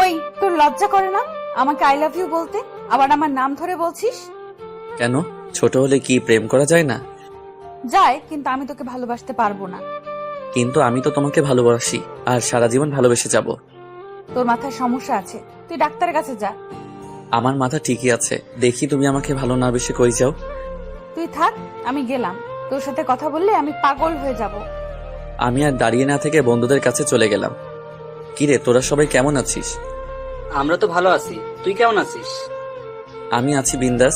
ওই, তোর লজ্জা করে না আমাকে আই লাভ ইউ বলতে? আবার আমার নাম ধরে বলছিস? কেন, ছোট হলে কি প্রেম করা যায় না? যায়, কিন্তু আমি তোকে ভালোবাসতে পারবো না। কিন্তু আমি তো তোমাকে ভালোবাসি, আর সারা জীবন ভালোবেসে যাব। তোর মাথায় সমস্যা আছে, তুই ডাক্তারের কাছে যা। আমার মাথা ঠিকই আছে, দেখি তুমি আমাকে ভালো না বেশি কই যাও। তুই থাক, আমি গেলাম। তোর সাথে কথা বললে আমি পাগল হয়ে যাব। আমি আর দাঁড়িয়ে না থেকে বন্ধুদের কাছে চলে গেলাম। কিরে, তোরা সবাই কেমন আছিস? আমরা তো ভালো আছি, তুই কেমন আছিস? আমি আছি বিন্দাস।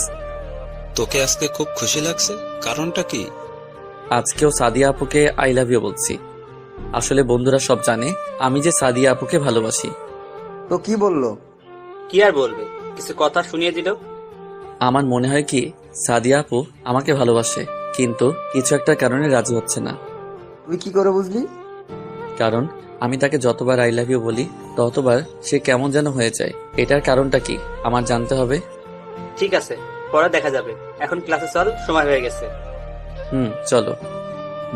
তোকে আজকে খুব খুশি লাগছে, কারণটা কি? আজকেও সাদিয়া আপুকে আই লাভ ইউ বলছি। আসলে বন্ধুরা সব জানে আমি যে সাদিয়া আপুকে ভালোবাসি। তো কি বললো? কি আর বলবে, কিছু কথা শুনিয়ে দিল। আমার মনে হয় কি সাদিয়া আপু আমাকে ভালোবাসে, কিন্তু কিছু একটা কারণে রাজি হচ্ছে না। তুই কি করে বুঝলি? কারণ আমি তাকে যতবার আই লাভ ইউ বলি ততবার সে কেমন যেন হয়ে যায়। এটার কারণটা কি আমার জানতে হবে। ঠিক আছে, পরে দেখা যাবে, এখন ক্লাসে চল, সময় হয়ে গেছে। চলো।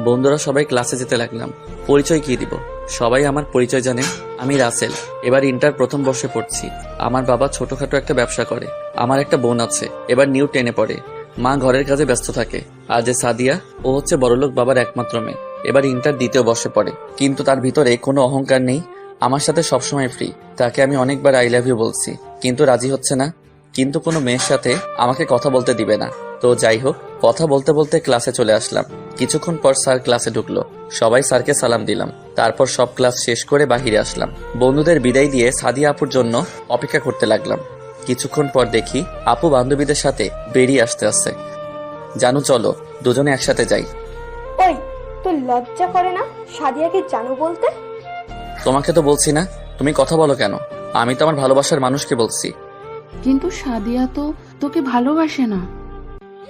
বন্ধুরা সবাই ক্লাসে যেতে লাগলাম। পরিচয় কি দিব? সবাই আমার পরিচয় জানে, আমি রাসেল। এবার ইন্টার প্রথম বর্ষে পড়ছি। আমার বাবা ছোটখাটো একটা ব্যবসা করে। আমার একটা বোন আছে, এবার নিউ 10-এ পড়ে। মা ঘরের কাজে ব্যস্ত থাকে। আর যে সাদিয়া, ও হচ্ছে বড়লোক বাবার একমাত্র মেয়ে, এবার ইন্টার দ্বিতীয় বর্ষে পড়ে। কিন্তু তার ভিতরে কোনো অহংকার নেই, আমার সাথে সবসময় ফ্রি। তাকে আমি অনেকবার আই লাভ ইউ বলছি, কিন্তু রাজি হচ্ছে না। কিন্তু কোনো মেয়ের সাথে আমাকে কথা বলতে দিবে না। তো যাই হোক, কথা বলতে বলতে ক্লাসে চলে আসলাম। কিছুক্ষণ পর স্যার ক্লাসে ঢুকলো। সবাই স্যারকে সালাম দিলাম। তারপর সব ক্লাস শেষ করে বাহিরে আসলাম। বন্ধুদের বিদায় দিয়ে সাদিয়া আপুর জন্য অপেক্ষা করতে লাগলাম। কিছুক্ষণ পর দেখি আপু বান্ধবীদের সাথে বেরিয়ে আসতে। জানু, চলো দুজনে একসাথে যাই। ওই, তোর লজ্জা করে না সাদিয়াকে জানু বলতে? তোমাকে তো বলছি না, তুমি কথা বলো কেন? আমি তো আমার ভালোবাসার মানুষকে বলছি। কিন্তু সাদিয়া তো তোকে ভালোবাসে না।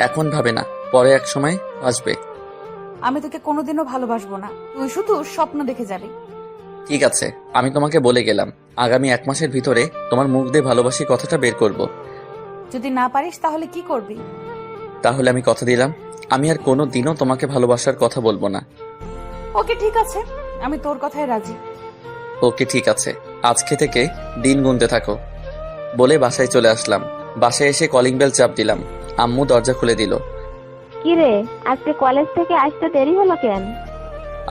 এখন ভাবে না, পরে এক সময় আসবে। আমি তোকে কোনোদিনও ভালোবাসবো না, তুই শুধু স্বপ্ন দেখে যাবি। ঠিক আছে, আমি তোমাকে বলে গেলাম, আগামী 1 মাসের ভিতরে তোমার মুখ দিয়ে ভালোবাসি কথাটা বের করব। যদি না পারিস তাহলে কি করবি? তাহলে আমি কথা দিলাম, আমি আর কোনো দিনও তোমাকে ভালোবাসার কথা বলবো না। ওকে ঠিক আছে, আমি তোর কথায় রাজি। ওকে ঠিক আছে, আজকে থেকে দিন গুনতে থাকো। বলে বাসায় চলে আসলাম। বাসায় এসে কলিং বেল চাপ দিলাম। আম্মু দরজা খুলে দিল। কি রে, আজকে কলেজ থেকে আসতে দেরি হলো কেন?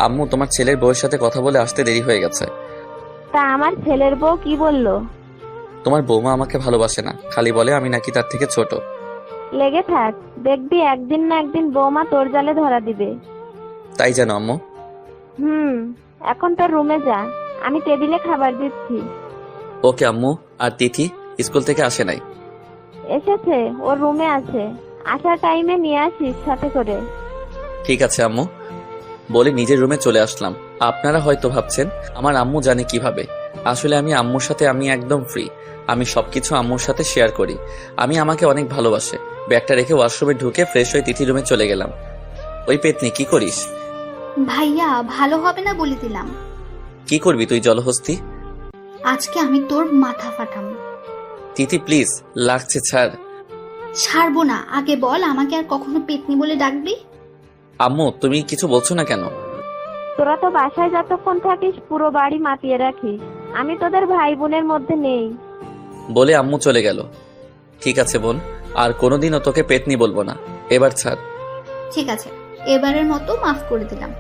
আম্মু, তোমার ছেলের বউয়ের সাথে কথা বলে আসতে দেরি হয়ে গেছে। তা আমার ছেলের বউ কি বললো? তোমার বৌমা আমাকে ভালোবাসে না, খালি বলে আমি নাকি তার থেকে ছোট। লেগে থাক, দেখবি একদিন না একদিন বৌমা তোর জালে ধরা দিবে। তাই জানো আম্মু? এখন তোর রুমে যা, আমি টেবিলে খাবার দিচ্ছি। ওকে আম্মু। আর তিথি স্কুল থেকে আসে নাই? এসেছে, ওর রুমে আছে, আসার টাইমে নিয়ে আসিস সাথে করে। ঠিক আছে আম্মু। বলে নিজের রুমে চলে আসলাম। আপনারা হয়তো ভাবছেন আমার আম্মু জানে কিভাবে। আসলে আমি আম্মুর সাথে আমি একদম ফ্রি। আমি সবকিছু আম্মুর সাথে শেয়ার করি। আমি আমাকে অনেক ভালোবাসে। ব্যাগটা রেখে ওয়াশরুমে ঢুকে ফ্রেশ হয়ে তিথি রুমে চলে গেলাম। ওই পেতনি, কি করিস? ভাইয়া, ভালো হবে না বলে দিলাম। কি করবি তুই জলহস্তি? আজকে আমি তোর মাথা ফাটাম। তিথি প্লিজ, লাগছে, ছাড়। ছাড়বো না, আগে বল আমাকে আর কখনো পেতনি বলে ডাকবি? আম্মু, তুমি কিছু বলছো না কেন? তোরা তো বাসায় যতক্ষণ থাকিস পুরো বাড়ি মাতিয়ে রাখিস, আমি তোদের ভাই বোনের মধ্যে নেই। বলে আম্মু চলে গেল। ঠিক আছে বোন, আর কোনোদিনও তোকে পেতনি বলবো না, এবার ছাড়। ঠিক আছে, এবারের মতো মাফ করে দিলাম।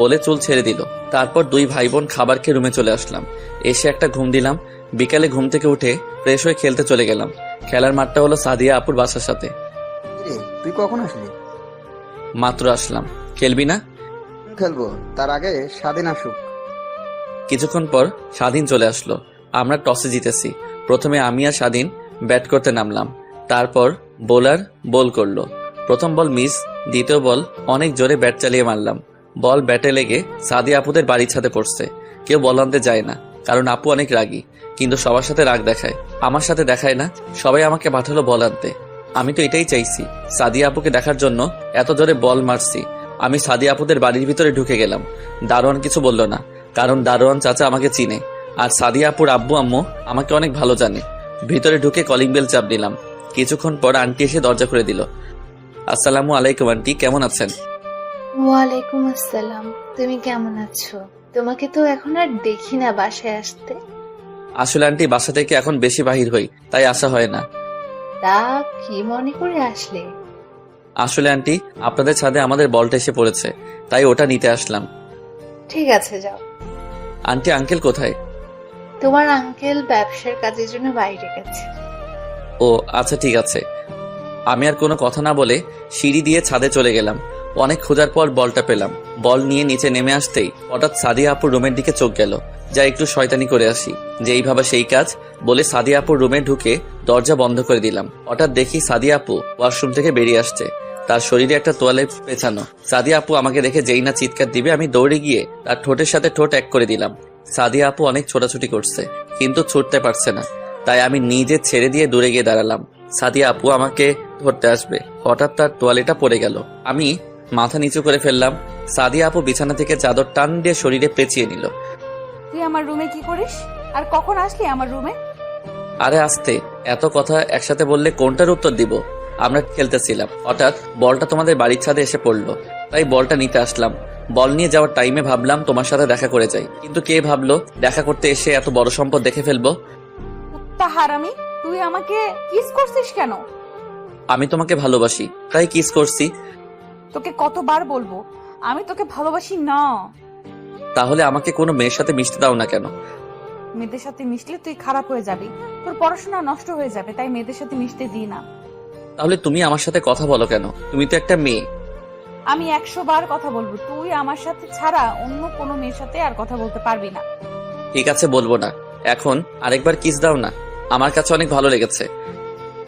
বলে চুল ছেড়ে দিল। তারপর 2 ভাই বোন খাবার খেয়ে রুমে চলে আসলাম। এসে একটা ঘুম দিলাম। বিকালে ঘুম থেকে উঠে ফ্রেশ হয়ে খেলতে চলে গেলাম। খেলার মাঠটা হলো সাদিয়া আপুর বাসার সাথে। তুই কখন আসলি? মাত্র আসলাম। খেলবি না? খেলবো, তার আগে স্বাধীন আসুক। কিছুক্ষণ পর স্বাধীন চলে আসলো। আমরা টসে জিতেছি। প্রথমে আমি আর স্বাধীন ব্যাট করতে নামলাম। তারপর বোলার বল করলো। প্রথম বল মিস, দ্বিতীয় বল অনেক জোরে ব্যাট চালিয়ে মারলাম। বল ব্যাটে লেগে সাদিয়া আপুদের বাড়ির ছাদে পড়ছে। কেউ বল আনতে যায় না, কারণ আপু অনেক রাগী। কিন্তু সবার সাথে রাগ দেখায়, আমার সাথে দেখায় না। সবাই আমাকে পাঠালো বল আনতে। আমি তো এটাই চাইছি, সাদিয়া আপুকে দেখার জন্য এত জোরে বল মারছি। আমি সাদিয়া আপুদের বাড়ির ভিতরে ঢুকে গেলাম। দারোয়ান কিছু বলল না, কারণ দারোয়ান চাচা আমাকে চিনে, আর সাদিয়া আপুর আব্বু আম্মু আমাকে অনেক ভালো জানে। ভিতরে ঢুকে কলিং বেল চাপ দিলাম। কিছুক্ষণ পর আন্টি এসে দরজা খুলে দিল। আসসালামু আলাইকুম আন্টি, কেমন আছেন? ওয়ালাইকুম আসসালাম, তুমি কেমন আছো? তোমাকে তো এখন আর দেখি না বাসায় আসতে। আসলে আন্টি বাসা থেকে এখন বেশি বাহির হই, তাই আসা হয় না। তা কি মনে করে আসলে? আসলে আন্টি আপনাদের ছাদে আমাদের বলটা এসে পড়েছে, তাই ওটা নিতে আসলাম। ঠিক আছে যাও। আন্টি আঙ্কেল কোথায়? তোমার আঙ্কেল ব্যবসার কাজের জন্য বাইরে গেছে। ও আচ্ছা ঠিক আছে। আমি আর কোনো কথা না বলে সিঁড়ি দিয়ে ছাদে চলে গেলাম। অনেক খোঁজার পর বলটা পেলাম। বল নিয়ে নিচে নেমে আসতেই হঠাৎ সাদিয়া আপুর রুমের দিকে চোখ গেল, যা একটু শয়তানি করে আসি। যেই ভাবা সেই কাজ বলে সাদিয়া আপুর রুমে ঢুকে দরজা বন্ধ করে দিলাম। হঠাৎ দেখি সাদিয়া আপু ওয়াশরুম থেকে বেরিয়ে আসছে, তার শরীরে একটা তোয়ালে পেঁচানো। সাদিয়া আপু আমাকে দেখে যেই না চিৎকার দিবে আমি দৌড়ে গিয়ে তার ঠোঁটের সাথে ঠোঁট এক করে দিলাম। সাদিয়া আপু অনেক ছোটাছুটি করছে কিন্তু ছুটতে পারছে না, তাই আমি নিজে ছেড়ে দিয়ে দূরে গিয়ে দাঁড়ালাম। সাদিয়া আপু আমাকে ধরতে আসবে, হঠাৎ তার তোয়ালেটা পড়ে গেল। আমি মাথা নিচু করে ফেললাম। সাদিয়া আপু বিছানা থেকে চাদর টান দিয়ে শরীরে পেঁচিয়ে নিল। তুই আমার রুমে কি করিস আর কখন আসলি আমার রুমে? আরে আস্তে, এত কথা একসাথে বললে কোনটার উত্তর দিব? আমরা খেলতেছিলাম, হঠাৎ বলটা তোমাদের বাড়ির ছাদে এসে পড়লো, তাই বলটা নিতে আসলাম। বল নিয়ে যাওয়ার টাইমে ভাবলাম তোমার সাথে দেখা করে যাই, কিন্তু কে ভাবলো দেখা করতে এসে এত বড় সম্পদ দেখে ফেলবো। কুত্তা হারামি, তুই আমাকে কিস করছিস কেন? আমি তোমাকে ভালোবাসি তাই কিস করছি। তোকে কতবার বলবো আমি তোকে ভালোবাসি না। তাহলে আমাকে কোনো মেয়ের সাথে মিশতে দাও না কেন? মেয়েদের সাথে মিশলে তুই খারাপ হয়ে যাবি, তোর পড়াশোনা নষ্ট হয়ে যাবে, তাই মেয়েদের সাথে মিশতে দিই না। তাহলে তুমি আমার সাথে কথা বলো কেন? তুমি তো একটা মেয়ে। আমি 100 বার কথা বলবো, তুই আমার সাথে ছাড়া অন্য কোনো মেয়ের সাথে আর কথা বলতে পারবি না। ঠিক আছে বলবো না, এখন আরেকবার কিস দাও না, আমার কাছে অনেক ভালো লেগেছে।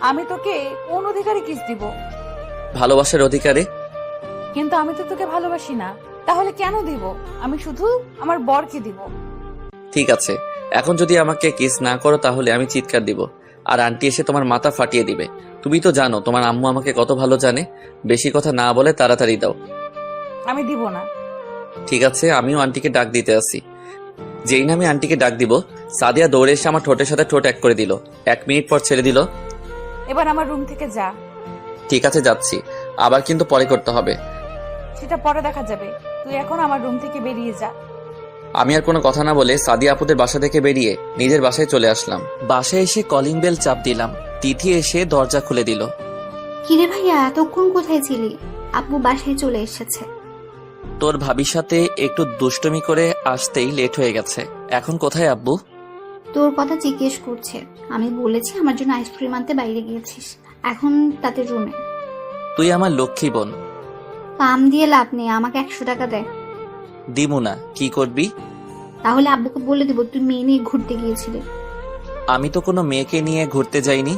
আমি তোকে কোন অধিকারে কিস দিব? ভালোবাসার অধিকারে। কিন্তু আমি তো তোকে ভালোবাসি না, তাহলে কেন দিব? আমি শুধু আমার বরকে দিব। ঠিক আছে, এখন যদি আমাকে কিস না করো তাহলে আমি চিৎকার দিব আর আন্টি এসে তোমার মাথা ফাটিয়ে দিবে। তুমি তো জানো তোমার আম্মু আমাকে কত ভালো জানে। বেশি কথা না বলে তাড়াতাড়ি দাও। আমি দিব না। ঠিক আছে, আমিও আন্টিকে ডাক দিতে আসি। যেই না আমি আন্টিকে ডাক দিব, সাদিয়া দৌড়ে এসে আমার ঠোঁটের সাথে ঠোঁট এক করে দিল। 1 মিনিট পর ছেড়ে দিল। এবার আমার রুম থেকে যা। ঠিক আছে যাচ্ছি, আবার কিন্তু পরে করতে হবে। সেটা পরে দেখা যাবে, তুই এখন আমার রুম থেকে বেরিয়ে যা। আমি আর কোনো কথা না বলে সাদিয়া আপুদের বাসা থেকে বেরিয়ে নিজের বাসায় চলে আসলাম। বাসায় এসে কলিং বেল চাপ দিলাম। তিথি এসে দরজা খুলে দিল। কিরে ভাইয়া, এতক্ষণ কোথায় ছিলি? আব্বু বাসায় চলে এসেছে। তোর ভাবির সাথে একটু দুষ্টুমি করে আসতেই লেট হয়ে গেছে। এখন কোথায় আব্বু? তোর কথা জিজ্ঞেস করছে। আমি বলেছি আমার জন্য আইসক্রিম আনতে বাইরে গিয়েছিস, এখন তাতে রুমে। তুই আমার লক্ষ্মী বোন। কাম দিয়ে লাভ নেই, আমাকে 100 টাকা দে। দিমু না, কি করবি? তাহলে আব্বুকে বলে দেবো তুই মেয়ে নিয়ে ঘুরতে গিয়েছিলি। আমি তো কোনো মেয়েকে নিয়ে ঘুরতে যাইনি।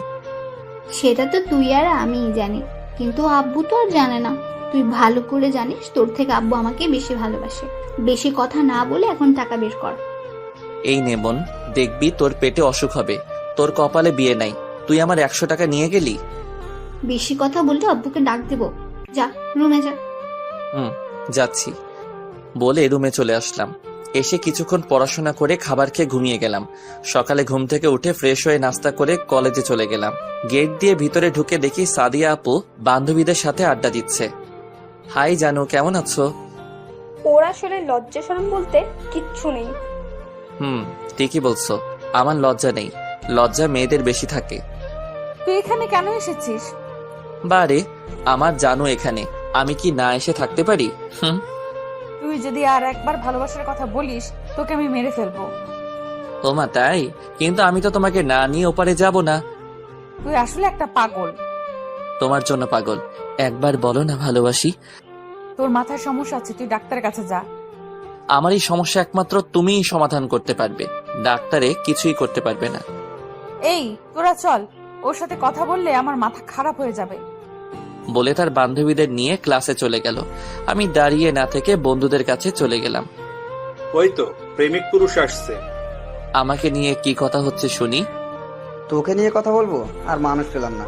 সেটা তো তুই আর আমিই জানি, কিন্তু আব্বু তো আর জানে না। তুই ভালো করে জানিস তোর থেকে আব্বু আমাকে বেশি ভালোবাসে। বেশি কথা না বলে এখন টাকা বের কর। এই নে বোন, দেখবি তোর পেটে অসুখ হবে। তোর কপালে বিয়ে নাই, তুই আমার 100 টাকা নিয়ে গেলি। বেশি কথা বললে আব্বুকে ডাক দেবো। যা রুমে যা। যাচ্ছি বলে রুমে চলে আসলাম। এসে কিছুক্ষণ পড়াশোনা করে খাবার খেয়ে ঘুমিয়ে গেলাম। সকালে ঘুম থেকে উঠে ফ্রেশ হয়ে নাস্তা করে কলেজে চলে গেলাম। গেট দিয়ে ভিতরে ঢুকে দেখি সাদিয়া আপু বান্ধবীদের সাথে আড্ডা দিচ্ছে। হাই জানু, কেমন আছো? ওর আসলে লজ্জা শরম বলতে কিচ্ছু নেই। ঠিকই বলছো, আমার লজ্জা নেই। লজ্জা মেয়েদের বেশি থাকে। তুই এখানে কেন এসেছিস? বারে, আমার জানু এখানে, আমি কি না এসে থাকতে পারি? তুই যদি আর একবার ভালোবাসার কথা বলিস তোকে আমি মেরে ফেলবো। ওমা তাই? কিন্তু আমি তো তোমাকে না নিয়ে ওপারে যাব না। তুই আসলে একটা পাগল। তোমার জন্য পাগল। একবার বলো না ভালোবাসি। তোর মাথার সমস্যা আছে, তুই ডাক্তারের কাছে যা। আমার এই সমস্যা একমাত্র তুমিই সমাধান করতে পারবে, ডাক্তারে কিছুই করতে পারবে না। এই তোরা চল, ওর সাথে কথা বললে আমার মাথা খারাপ হয়ে যাবে। বলে তার বান্ধবীদের নিয়ে ক্লাসে চলে গেল। আমি দাঁড়িয়ে না থেকে বন্ধুদের কাছে চলে গেলাম। ওই তো প্রেমিক পুরুষ আসছে। আমাকে নিয়ে কি কথা হচ্ছে শুনি। তোকে নিয়ে কথা বলবো আর মানুষ পেলাম না।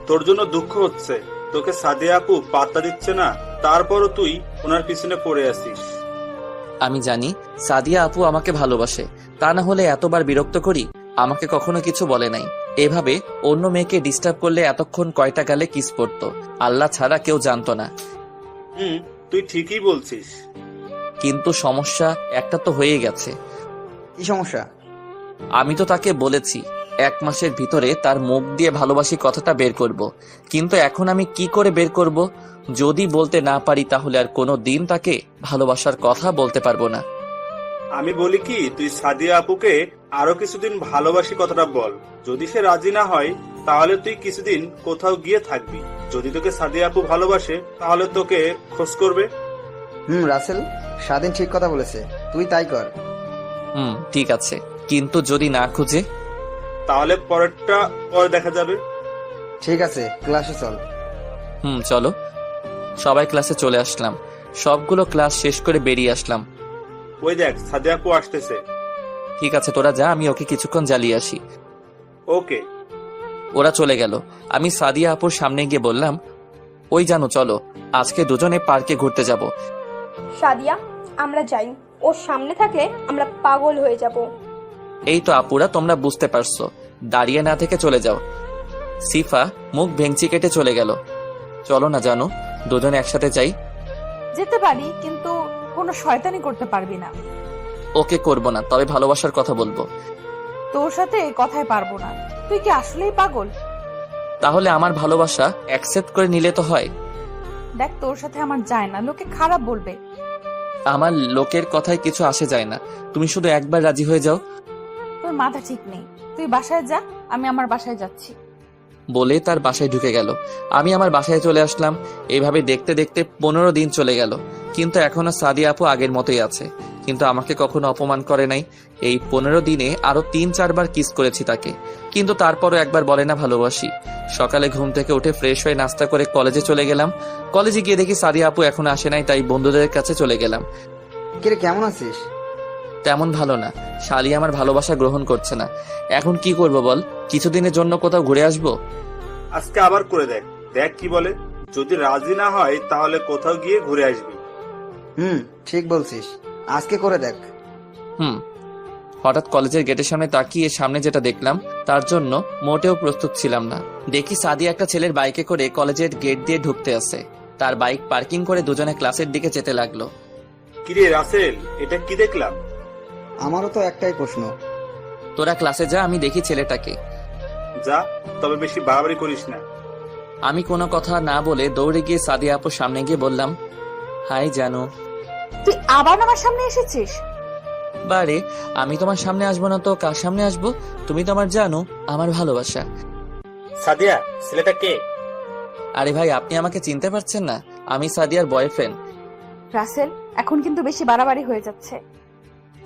তোর জন্য দুঃখ হচ্ছে, তোকে সাদিয়া আপু পাত্তা দিচ্ছে না, তারপরও তুই ওনার পিছনে পড়ে আছিস। আমি জানি সাদিয়া আপু আমাকে ভালোবাসে, তা না হলে এতবার বিরক্ত করি? আমাকে কখনো কিছু বলে নাই। এভাবে অন্য মেয়েকে ডিস্টার্ব করলে এতক্ষণ কয়টা গালে কিস পড়তো আল্লাহ ছাড়া কেউ জানতো না। তুই ঠিকই বলছিস। কিন্তু সমস্যা একটা তো হয়ে গেছে। কি সমস্যা? আমি তো তাকে বলেছি 1 মাসের ভিতরে তার মুখ দিয়ে ভালোবাসি কথাটা বের করব, কিন্তু এখন আমি কি করে বের করব? যদি বলতে না পারি তাহলে আর কোনো দিন তাকে ভালোবাসার কথা বলতে পারবো না। আমি বলি কি, তুই সাদিয়া আপুকে আরো কিছুদিন ভালোবাসি কথাটা বল। যদি সে রাজি না হয় তাহলে তুই কিছুদিন কোথাও গিয়ে থাকবি। যদি তোকে সাদিয়া আপু ভালোবাসে তাহলে তোকে খোঁজ করবে। রাসেল, স্বাধীন ঠিক কথা বলেছে, তুই তাই কর। ঠিক আছে, কিন্তু যদি না খুঁজে? তাহলে পরেরটা পরে দেখা যাবে। ঠিক আছে, ক্লাসে চল। চলো। সবাই ক্লাসে চলে আসলাম। সবগুলো ক্লাস শেষ করে বেরিয়ে আসলাম। ওই দেখ, সাদিয়া আপু আসতেছে। ঠিক আছে, তোরা যা, আমি ওকে কিছুক্ষণ জ্বালিয়ে আসি। ওকে। ওরা চলে গেল। আমি সাদিয়া আপুর সামনে গিয়ে বললাম, ওই জানো, চলো আজকে দুজনে পার্কে ঘুরতে যাব। সাদিয়া, আমরা যাই। ওর সামনে থাকলে আমরা পাগল হয়ে যাব। এই তো আপুরা, তোমরা বুঝতে পারছো, দাঁড়িয়ে না থেকে চলে যাও। সিফা মুখ ভেঙচি কেটে চলে গেল। চলো না জানো, দুজনে একসাথে যাই। যেতে পারি, কিন্তু কোনো শয়তানি করতে পারবি না। ওকে করব না, তবে ভালোবাসার কথা বলবো। তোর সাথে কথায় পারবো না। তুই কি আসলেই পাগল? তাহলে আমার ভালোবাসা অ্যাকসেপ্ট করে নিলে তো হয়। দেখ, তোর সাথে আমার যায় না, লোকে খারাপ বলবে। আমার লোকের কথায় কিছু আসে যায় না, তুমি শুধু একবার রাজি হয়ে যাও। তোর মাথা ঠিক নেই। তুই বাসায় যা, আমি আমার বাসায় যাচ্ছি। বলে তার বাসায় ঢুকে গেল। আমি আমার বাসায় চলে আসলাম। এইভাবে দেখতে দেখতে 15 দিন চলে গেল, কিন্তু এখনো সাদিয়া আপু আগের মতোই আছে, কিন্তু আমাকে কখনো অপমান করে নাই। এই 15 দিনে আরো 3-4 বার কিস করেছি তাকে, কিন্তু তারপরও একবার বলে না ভালোবাসি। সকালে ঘুম থেকে উঠে ফ্রেশ হয়ে নাস্তা করে কলেজে চলে গেলাম। কলেজে গিয়ে দেখি সাদিয়া আপু এখনো আসে নাই, তাই বন্ধুদের কাছে চলে গেলাম। কিরে, কেমন আছিস? তেমন ভালো না, শালি আমার ভালোবাসা গ্রহণ করছে না। এখন কি করব বল? কিছুদিনের জন্য কোথাও ঘুরে আসবো। আজকে আবার করে দেখ, দেখ কি বলে। যদি রাজি না হয় তাহলে কোথাও গিয়ে ঘুরে আসবি। ঠিক বলছিস, আজকে করে দেখ। হঠাৎ কলেজের গেটের সামনে তাকিয়ে সামনে যেটা দেখলাম তার জন্য মোটেও প্রস্তুত ছিলাম না। দেখি সাদিয়া একটা ছেলের বাইকে করে কলেজের গেট দিয়ে ঢুকতে আসে। তার বাইক পার্কিং করে দুজনে ক্লাসের দিকে যেতে লাগলো। কিরে রাসেল, এটা কি দেখলাম? আমারও তো একটাই প্রশ্ন। তোরা ক্লাসে যা, আমি দেখি ছেলেটাকে। যা, তবে বেশি বাড়াবাড়ি করিস না। আমি কোনো কথা না বলে দৌড়ে গিয়ে সাদিয়া আপুর সামনে গিয়ে বললাম, হাই জানো। তুই আবার আমার সামনে এসেছিস? বারে, আমি তোমার সামনে আসবো না তো কার সামনে আসবো? তুমি তো আমার জানো, আমার ভালোবাসা। সাদিয়া, ছেলেটা কে? আরে ভাই, আপনি আমাকে চিনতে পারছেন না? আমি সাদিয়ার বয়ফ্রেন্ড। রাসেল, এখন কিন্তু বেশি বাড়াবাড়ি হয়ে যাচ্ছে।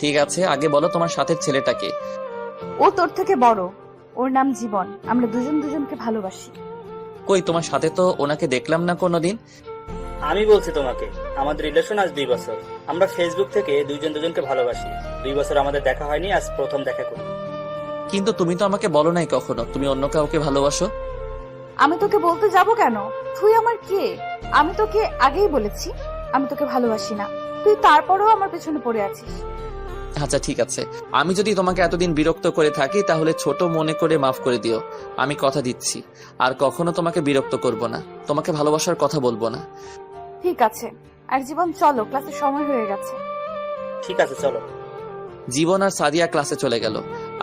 ঠিক আছে, আগে বলো তোমার সাথের ছেলেটাকে। ও তোর থেকে বড়, ওর নাম জীবন। আমরা দুজন দুজনকে ভালোবাসি। কই, তোমার সাথে তো ওনাকে দেখলাম না কোনোদিন। আমি বলছি তোমাকে, আমাদের রিলেশন আজ 2 বছর। আমরা ফেসবুক থেকে দুজন দুজনকে ভালোবাসি। 2 বছর আমাদের দেখা হয়নি, আজ প্রথম দেখা করি। কিন্তু তুমি তো আমাকে বলো নাই কখনো তুমি অন্য কাউকে ভালোবাসো। আমি তোকে বলতে যাব কেন? তুই আমার কে? আমি তোকে আগেই বলেছি আমি তোকে ভালোবাসি না। তুই তারপরেও আমার পেছনে পড়ে আছিস। আচ্ছা ঠিক আছে, আমি যদি তোমাকে এতদিন বিরক্ত করে থাকি তাহলে ছোট মনে করে মাফ করে দিও। আমি কথা দিচ্ছি আর কখনো তোমাকে বিরক্ত করব না, তোমাকে ভালোবাসার কথা বলবো না। ঠিক আছে, আর জীবন চলো, ক্লাসের সময় হয়ে গেছে। ঠিক আছে, চলো। জীবন আর সাদিয়া ক্লাসে চলে গেল।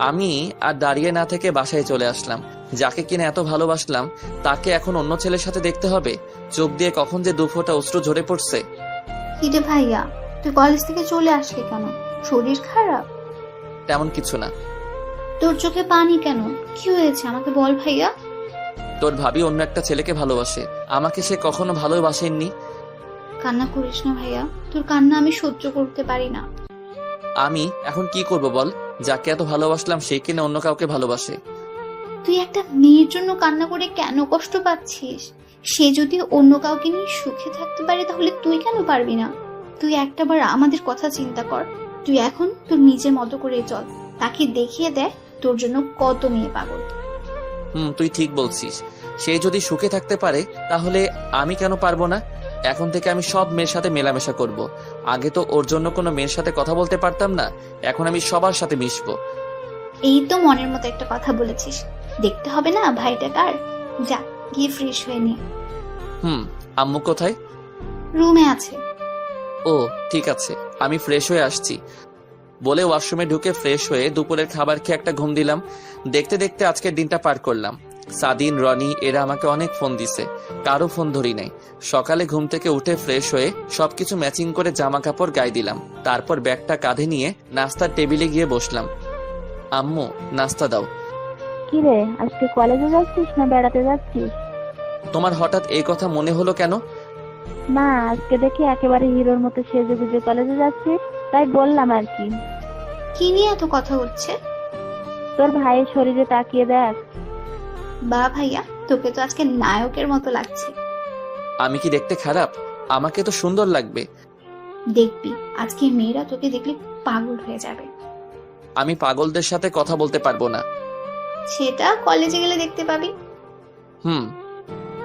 আমি আর দাঁড়িয়ে না থেকে বাসায় চলে আসলাম। যাকে কিনা এত ভালোবাসলাম তাকে এখন অন্য ছেলের সাথে দেখতে হবে। চোখ দিয়ে কখন যে 2 ফোঁটা অশ্রু ঝরে পড়ছে। কিরে ভাইয়া, তুই কলেজ থেকে চলে আসলি কেন? শরীর খারাপ? তেমন কিছু না। তোর চোখে পানি কেন? কি হয়েছে আমাকে বল ভাইয়া। তোর ভাবি অন্য একটা ছেলেকে ভালোবাসে, আমাকে সে কখনো ভালোবাসেননি। কান্না করিস না ভাইয়া, তোর কান্না আমি সহ্য করতে পারি না। আমি এখন কি করব বল? যাকে এত ভালোবাসলাম সে কিনা অন্য কাউকে ভালোবাসে। তুই একটা মেয়ের জন্য কান্না করে কেন কষ্ট পাচ্ছিস? সে যদি অন্য কাউকে নিয়ে সুখে থাকতে পারে তাহলে তুই কেন পারবি না? তুই একটাবার আমাদের কথা চিন্তা কর। তুই এখন তোর নিজের মতো করে চল, তাকে দেখিয়ে দেখ তোর জন্য কত মেয়ে পাগল। তুই ঠিক বলছিস। সে যদি সুখে থাকতে পারে তাহলে আমি কেন পারবো না? এখন থেকে আমি সব মেয়ের সাথে মেলামেশা করব। আগে তো ওর জন্য কোনো মেয়ের সাথে কথা বলতে পারতাম না, এখন আমি সবার সাথে মিশবো। এই তো মনের মতো একটা কথা বলেছিস। দেখতে হবে না ভাইটা কার? যা গিয়ে ফ্রেশ হয়ে নে। আম্মু কোথায়? রুমে আছে। ও ঠিক আছে, আমি ফ্রেশ হয়ে আসছি বলে ওয়াশরুমে ঢুকে ফ্রেশ হয়ে দুপুরের খাবার খেয়ে একটা ঘুম দিলাম। দেখতে দেখতে আজকের দিনটা পার করলাম। সাদিন, রনি এরা আমাকে অনেক ফোন দিছে, কারো ফোন ধরি নাই। সকালে ঘুম থেকে উঠে ফ্রেশ হয়ে সবকিছু ম্যাচিং করে জামা কাপড় গায়ে দিলাম। তারপর ব্যাগটা কাঁধে নিয়ে নাস্তার টেবিলে গিয়ে বসলাম। আম্মু নাস্তা দাও। কি রে, আজকে কলেজে যাচ্ছিস না বেড়াতে যাচ্ছিস? তোমার হঠাৎ এই কথা মনে হলো কেন? না, আজকে দেখি একেবারে হিরোর মতো সেজে গুজে কলেজে যাচ্ছিস, তাই বললাম আর কি। কি নিয়ে এত কথা হচ্ছে? তোর ভাইয়ের শরীরে তাকিয়ে দেখ। বা ভাইয়া, তোকে তো আজকে নায়কের মতো লাগছে। আমি কি দেখতে খারাপ? আমাকে তো সুন্দর লাগবে। দেখবি আজকে মেয়েরা তোকে দেখলে পাগল হয়ে যাবে। আমি পাগলদের সাথে কথা বলতে পারবো না। সেটা কলেজে গেলে দেখতে পাবি।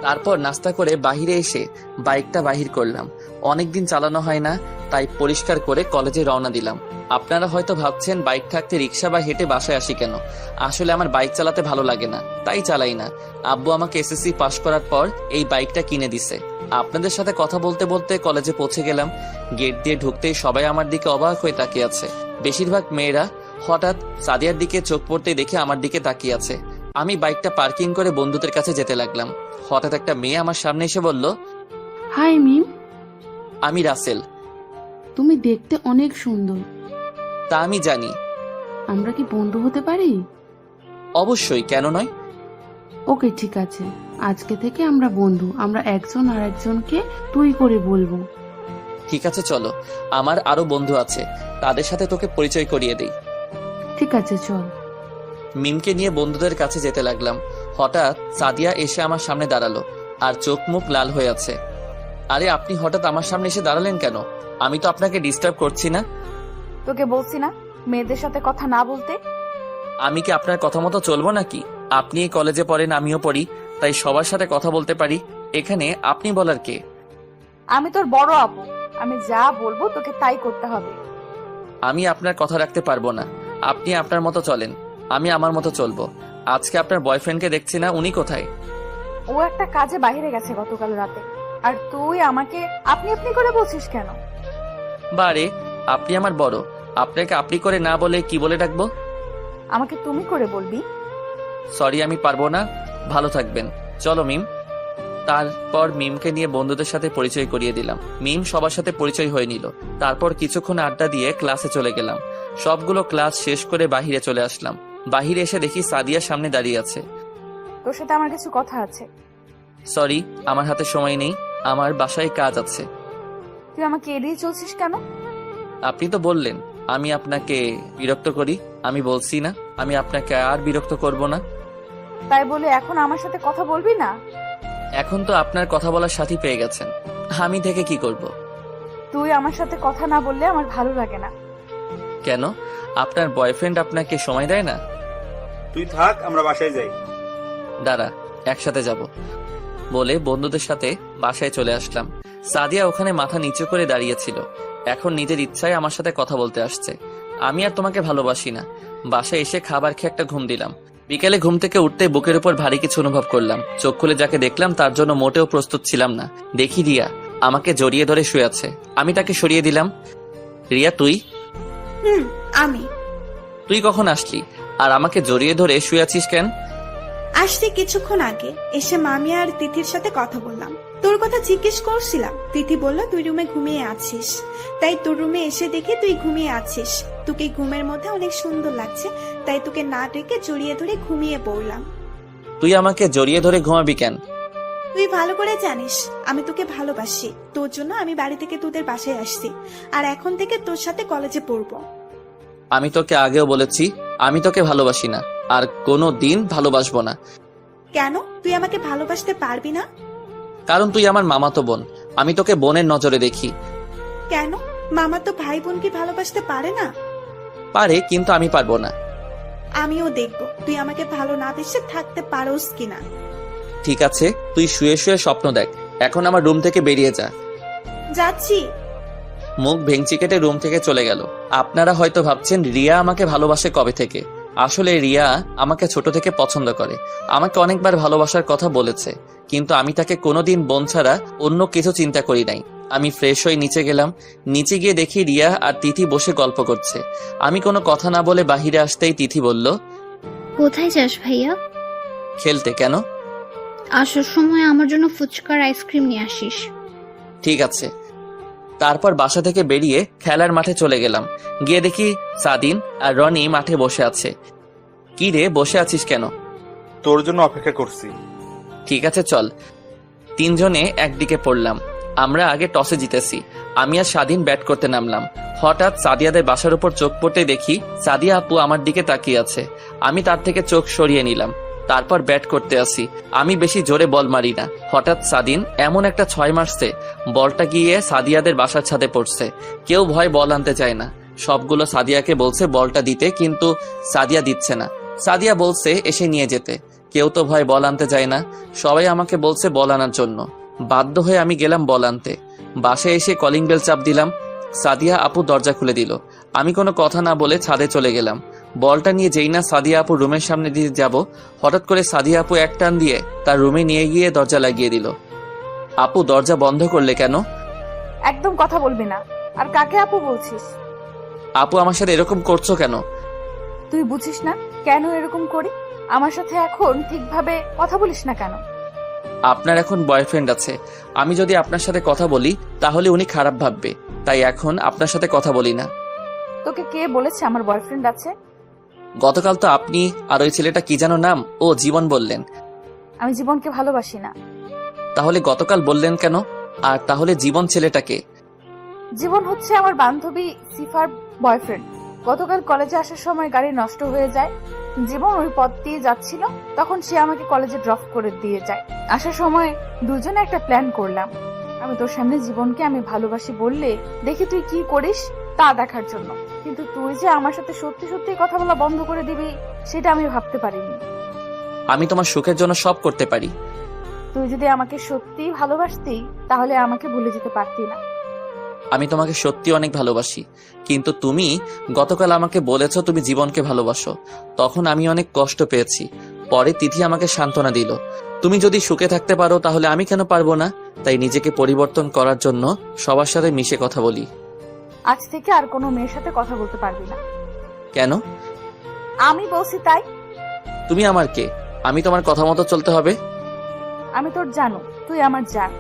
তারপর নাস্তা করে বাহিরে এসে বাইকটা বাহির করলাম। অনেকদিন চালানো হয় না, তাই পরিষ্কার করে কলেজে রওনা দিলাম। আপনারা হয়তো ভাবছেন বাইক থাকতে রিক্সা বা হেঁটে বাসায় আসি কেন। আসলে আমার বাইক চালাতে ভালো লাগে না, তাই চালাই না। আব্বু আমাকে এসএসসি পাশ করার পর এই বাইকটা কিনে দিছে। আপনাদের সাথে কথা বলতে বলতে কলেজে পৌঁছে গেলাম। গেট দিয়ে ঢুকতেই সবাই আমার দিকে অবাক হয়ে তাকিয়ে আছে। বেশিরভাগ মেয়েরা। হঠাৎ সাদিয়ার দিকে চোখ পড়তেই দেখে আমার দিকে তাকিয়ে আছে। আমি বাইকটা পার্কিং করে বন্ধুদের কাছে যেতে লাগলাম। হঠাৎ একটা মেয়ে আমার সামনে এসে বলল, হাই মিম, আমি রাসেল। তুমি দেখতে অনেক সুন্দর। তা আমি জানি। আমরা কি বন্ধু হতে পারি? অবশ্যই, কেন নয়। ওকে ঠিক আছে, আজকে থেকে আমরা বন্ধু। আমরা একজন আর একজনকে তুই করে বলবো। ঠিক আছে চলো, আমার আরো বন্ধু আছে, তাদের সাথে তোকে পরিচয় করিয়ে দেই। ঠিক আছে চল। মিমকে নিয়ে বন্ধুদের কাছে যেতে লাগলাম। হঠাৎ সাদিয়া এসে আমার সামনে দাঁড়ালো আর চোখ মুখ লাল হয়ে আছে। আরে আপনি হঠাৎ আমার সামনে এসে দাঁড়ালেন কেন? আমি তো আপনাকে ডিস্টার্ব করছি না। তোকে বলছি না মেয়েদের সাথে কথা না বলতে। আমি কি আপনার কথা মতো চলবো নাকি? আপনি এই কলেজে পড়েন, আমিও পড়ি, তাই সবার সাথে কথা বলতে পারি। এখানে আপনি বলার কে? আমি তোর বড় আপু, আমি যা বলবো তোকে তাই করতে হবে। আমি আপনার কথা রাখতে পারবো না। আপনি আপনার মতো চলেন, আমি আমার মতো চলবো। আজকে আপনার বয়ফ্রেন্ডকে দেখছি না, উনি কোথায়? ও একটা কাজে বাইরে গেছে গতকাল রাতে। আর তুই আমাকে আপনি আপনি করে বলছিস কেন? বারে, আপনি আমার বড়, আপনাকে আপনি করে না বলে কি বলে ডাকবো? আমাকে তুমি করে বলবি। সরি, আমি পারবো না। ভালো থাকবেন। চলো মিম। তারপর মিমকে নিয়ে বন্ধুদের সাথে পরিচয় করিয়ে দিলাম। মিম সবার সাথে পরিচয় হয়ে নিল। তারপর কিছুক্ষণ আড্ডা দিয়ে ক্লাসে চলে গেলাম। সবগুলো ক্লাস শেষ করে বাহিরে চলে আসলাম। বাহিরে এসে দেখি সাদিয়া সামনে দাঁড়িয়ে আছে। তোর সাথে আমার কিছু কথা আছে। সরি, আমার হাতে সময় নেই, আমার বাসায় কাজ আছে। তুই আমাকে এড়িয়ে চলছিস কেন? আপনি তো বললেন আমি আপনাকে বিরক্ত করি। আমি বলছি না আমি আপনাকে আর বিরক্ত করব না। তাই বলে এখন আমার সাথে কথা বলবি না? এখন তো আপনার কথা বলার সাথী পেয়ে গেছেন, আমি থেকে কি করব? তুই আমার সাথে কথা না বললে আমার ভালো লাগে না। কেন? আপনার বয়ফ্রেন্ড আপনাকে সময় দেয় না? তুই থাক, আমরা বাসায় যাই। দাঁড়া, একসাথে যাব বলে বন্ধুদের সাথে বাসায় চলে আসলাম। সাদিয়া ওখানে মাথা নিচু করে দাঁড়িয়েছিল। এখন নিজের ইচ্ছায় আমার সাথে কথা বলতে আসছে। আমি আর তোমাকে ভালোবাসি না। বাসায় এসে খাবার খেয়ে একটা ঘুম দিলাম। বিকেলে ঘুম থেকে উঠতে বুকের উপর ভারী কিছু অনুভব করলাম। চোখ খুলে যাকে দেখলাম তার জন্য মোটেও প্রস্তুত ছিলাম না। দেখি রিয়া আমাকে জড়িয়ে ধরে শুয়ে আছে। আমি তাকে সরিয়ে দিলাম। রিয়া তুই? আমি। তুই কখন আসলি আর আমাকে জড়িয়ে ধরে শুয়ে আছিস কেন? আসতে কিছুক্ষণ আগে এসে মামি আর তিথির সাথে কথা বললাম। তোর কথা জিজ্ঞেস করছিলাম। তিথি বলল তুই রুমে ঘুমিয়ে আছিস, তাই তোর রুমে এসে দেখি তুই ঘুমিয়ে আছিস। তোকে ঘুমের মধ্যে অনেক সুন্দর লাগছে, তাই তোকে না ডেকে জড়িয়ে ধরে ঘুমিয়ে পড়লাম। তুই আমাকে জড়িয়ে ধরে ঘুমাবি কেন? তুই ভালো করে জানিস আমি তোকে ভালোবাসি। তোর জন্য আমি বাড়ি থেকে তোদের বাসায় আসছি, আর এখন থেকে তোর সাথে কলেজে পড়বো। আমি তোকে আগেও বলেছি আমি তোকে ভালোবাসি না, আর কোনো দিন ভালোবাসবো না। কেন তুই আমাকে ভালোবাসতে পারবি না? কারণ তুই আমার মামাতো বোন, আমি তোকে বোনের নজরে দেখি। কেন? মামা তো ভাই বোনকে ভালোবাসতে পারে না? পারে, কিন্তু আমি পারবো না। আমিও দেখবো তুই আমাকে ভালো না বেসে থাকতে পারোস কিনা। ঠিক আছে, তুই শুয়ে শুয়ে স্বপ্ন দেখ। এখন আমার রুম থেকে বেরিয়ে যা। যাচ্ছি। মুখ ভেঙচি কেটে রুম থেকে চলে গেল। আপনারা হয়তো ভাবছেন রিয়া আমাকে ভালোবাসে কবে থেকে। আসলে রিয়া আমাকে ছোট থেকে পছন্দ করে। আমাকে অনেকবার ভালোবাসার কথা বলেছে, কিন্তু আমি তাকে কোনোদিন বোন ছাড়া অন্য কিছু চিন্তা করি নাই। আমি ফ্রেশ হয়ে নিচে গেলাম। নিচে গিয়ে দেখি রিয়া আর তিথি বসে গল্প করছে। আমি কোনো কথা না বলে বাহিরে আসতেই তিথি বলল, কোথায় যাস ভাইয়া? খেলতে। কেন? আসার সময় আমার জন্য ফুচকার আইসক্রিম নিয়ে আসিস। ঠিক আছে। তারপর বাসা থেকে বেরিয়ে খেলার মাঠে চলে গেলাম। গিয়ে দেখি সাদিন আর রনি মাঠে বসে আছে। কি রে, বসে আছিস কেন? তোর জন্য অপেক্ষা করছি। ঠিক আছে চল। তিনজনে একদিকে পড়লাম। আমরা আগে টসে জিতেছি। আমি আর স্বাধীন ব্যাট করতে নামলাম। হঠাৎ সাদিয়াদের বাসার উপর চোখ পড়তে দেখি সাদিয়া আপু আমার দিকে তাকিয়ে আছে। আমি তার থেকে চোখ সরিয়ে নিলাম। তারপর ব্যাট করতে আসি। আমি বেশি জোরে বল মারি না। হঠাৎ সাদিন এমন একটা 6 মারছে, বলটা গিয়ে সাদিয়াদের বাসার ছাদে পড়ছে। কেউ ভয় বল আনতে চায় না। সবগুলো সাদিয়াকে বলছে বলটা দিতে, কিন্তু সাদিয়া দিচ্ছে না। সাদিয়া বলছে এসে নিয়ে যেতে। কেউ তো ভয় বল আনতে চায় না। সবাই আমাকে বলছে বল আনার জন্য। বাধ্য হয়ে আমি গেলাম বল আনতে। বাসায় এসে কলিং বেল চাপ দিলাম। সাদিয়া আপু দরজা খুলে দিল। আমি কোনো কথা না বলে ছাদে চলে গেলাম। বলটা নিয়ে যেই না সাদিয়া আপু রুমের সামনে দিয়ে যাব, হঠাৎ করে সাদিয়া আপু এক টান দিয়ে তার রুমে নিয়ে গিয়ে দরজা লাগিয়ে দিল। আপু, দরজা বন্ধ করলে কেন? একদম কথা বলবি না। আর কাকে আপু বলছিস? আপু, আমার সাথে এরকম করছো কেন? তুই বুঝিস না কেন এরকম করি? আমার সাথে এখন ঠিকভাবে কথা বলিস না কেন? আপনার এখন বয়ফ্রেন্ড আছে। আমি যদি আপনার সাথে কথা বলি তাহলে উনি খারাপ ভাববে, তাই এখন আপনার সাথে কথা বলি না। তোকে কে বলেছে আমার বয়ফ্রেন্ড আছে? গতকাল তো আপনি আর ওই ছেলেটা কি যেন নাম, ও জীবন বললেন। আমি জীবনকে ভালোবাসি না। তাহলে গতকাল বললেন কেন? আর তাহলে জীবন ছেলেটাকে? জীবন হচ্ছে আমার বান্ধবী সিফার বয়ফ্রেন্ড। গতকাল কলেজে আসার সময় গাড়ি নষ্ট হয়ে যায়। জীবন ওই পথ দিয়ে যাচ্ছিল, তখন সে আমাকে কলেজে ড্রপ করে দিয়ে যায়। আসার সময় দুজনে একটা প্ল্যান করলাম। আমি তোর সামনে জীবনকে আমি ভালোবাসি বললে দেখি তুই কি করিস তা দেখার জন্য। কিন্তু তুই যে আমার সাথে সত্যি সত্যি কথা বলা বন্ধ করে দিবি সেটা আমি ভাবতে পারিনি। আমি তোমার সুখের জন্য সব করতে পারি। তুই যদি আমাকে সত্যি ভালোবাসতি তাহলে আমাকে ভুলে যেতে পারতি না। আমি তোমাকে সত্যি অনেক ভালোবাসি, কিন্তু তুমি গতকাল আমাকে বলেছো তুমি জীবনকে ভালোবাসো। তখন আমি অনেক কষ্ট পেয়েছি। পরে তিথি আমাকে সান্ত্বনা দিল, তুমি যদি সুখে থাকতে পারো তাহলে আমি কেন পারবো না। তাই নিজেকে পরিবর্তন করার জন্য সবার সাথে মিশে কথা বলি। আজ থেকে আর কোনো মেয়ের সাথে কথা বলতে পারবি না। কেন? আমি বলছি তাই। তুমি আমার কে? আমি তোমার কথা মতো চলতে হবে? আমি তোর জানু, তুই আমার জান।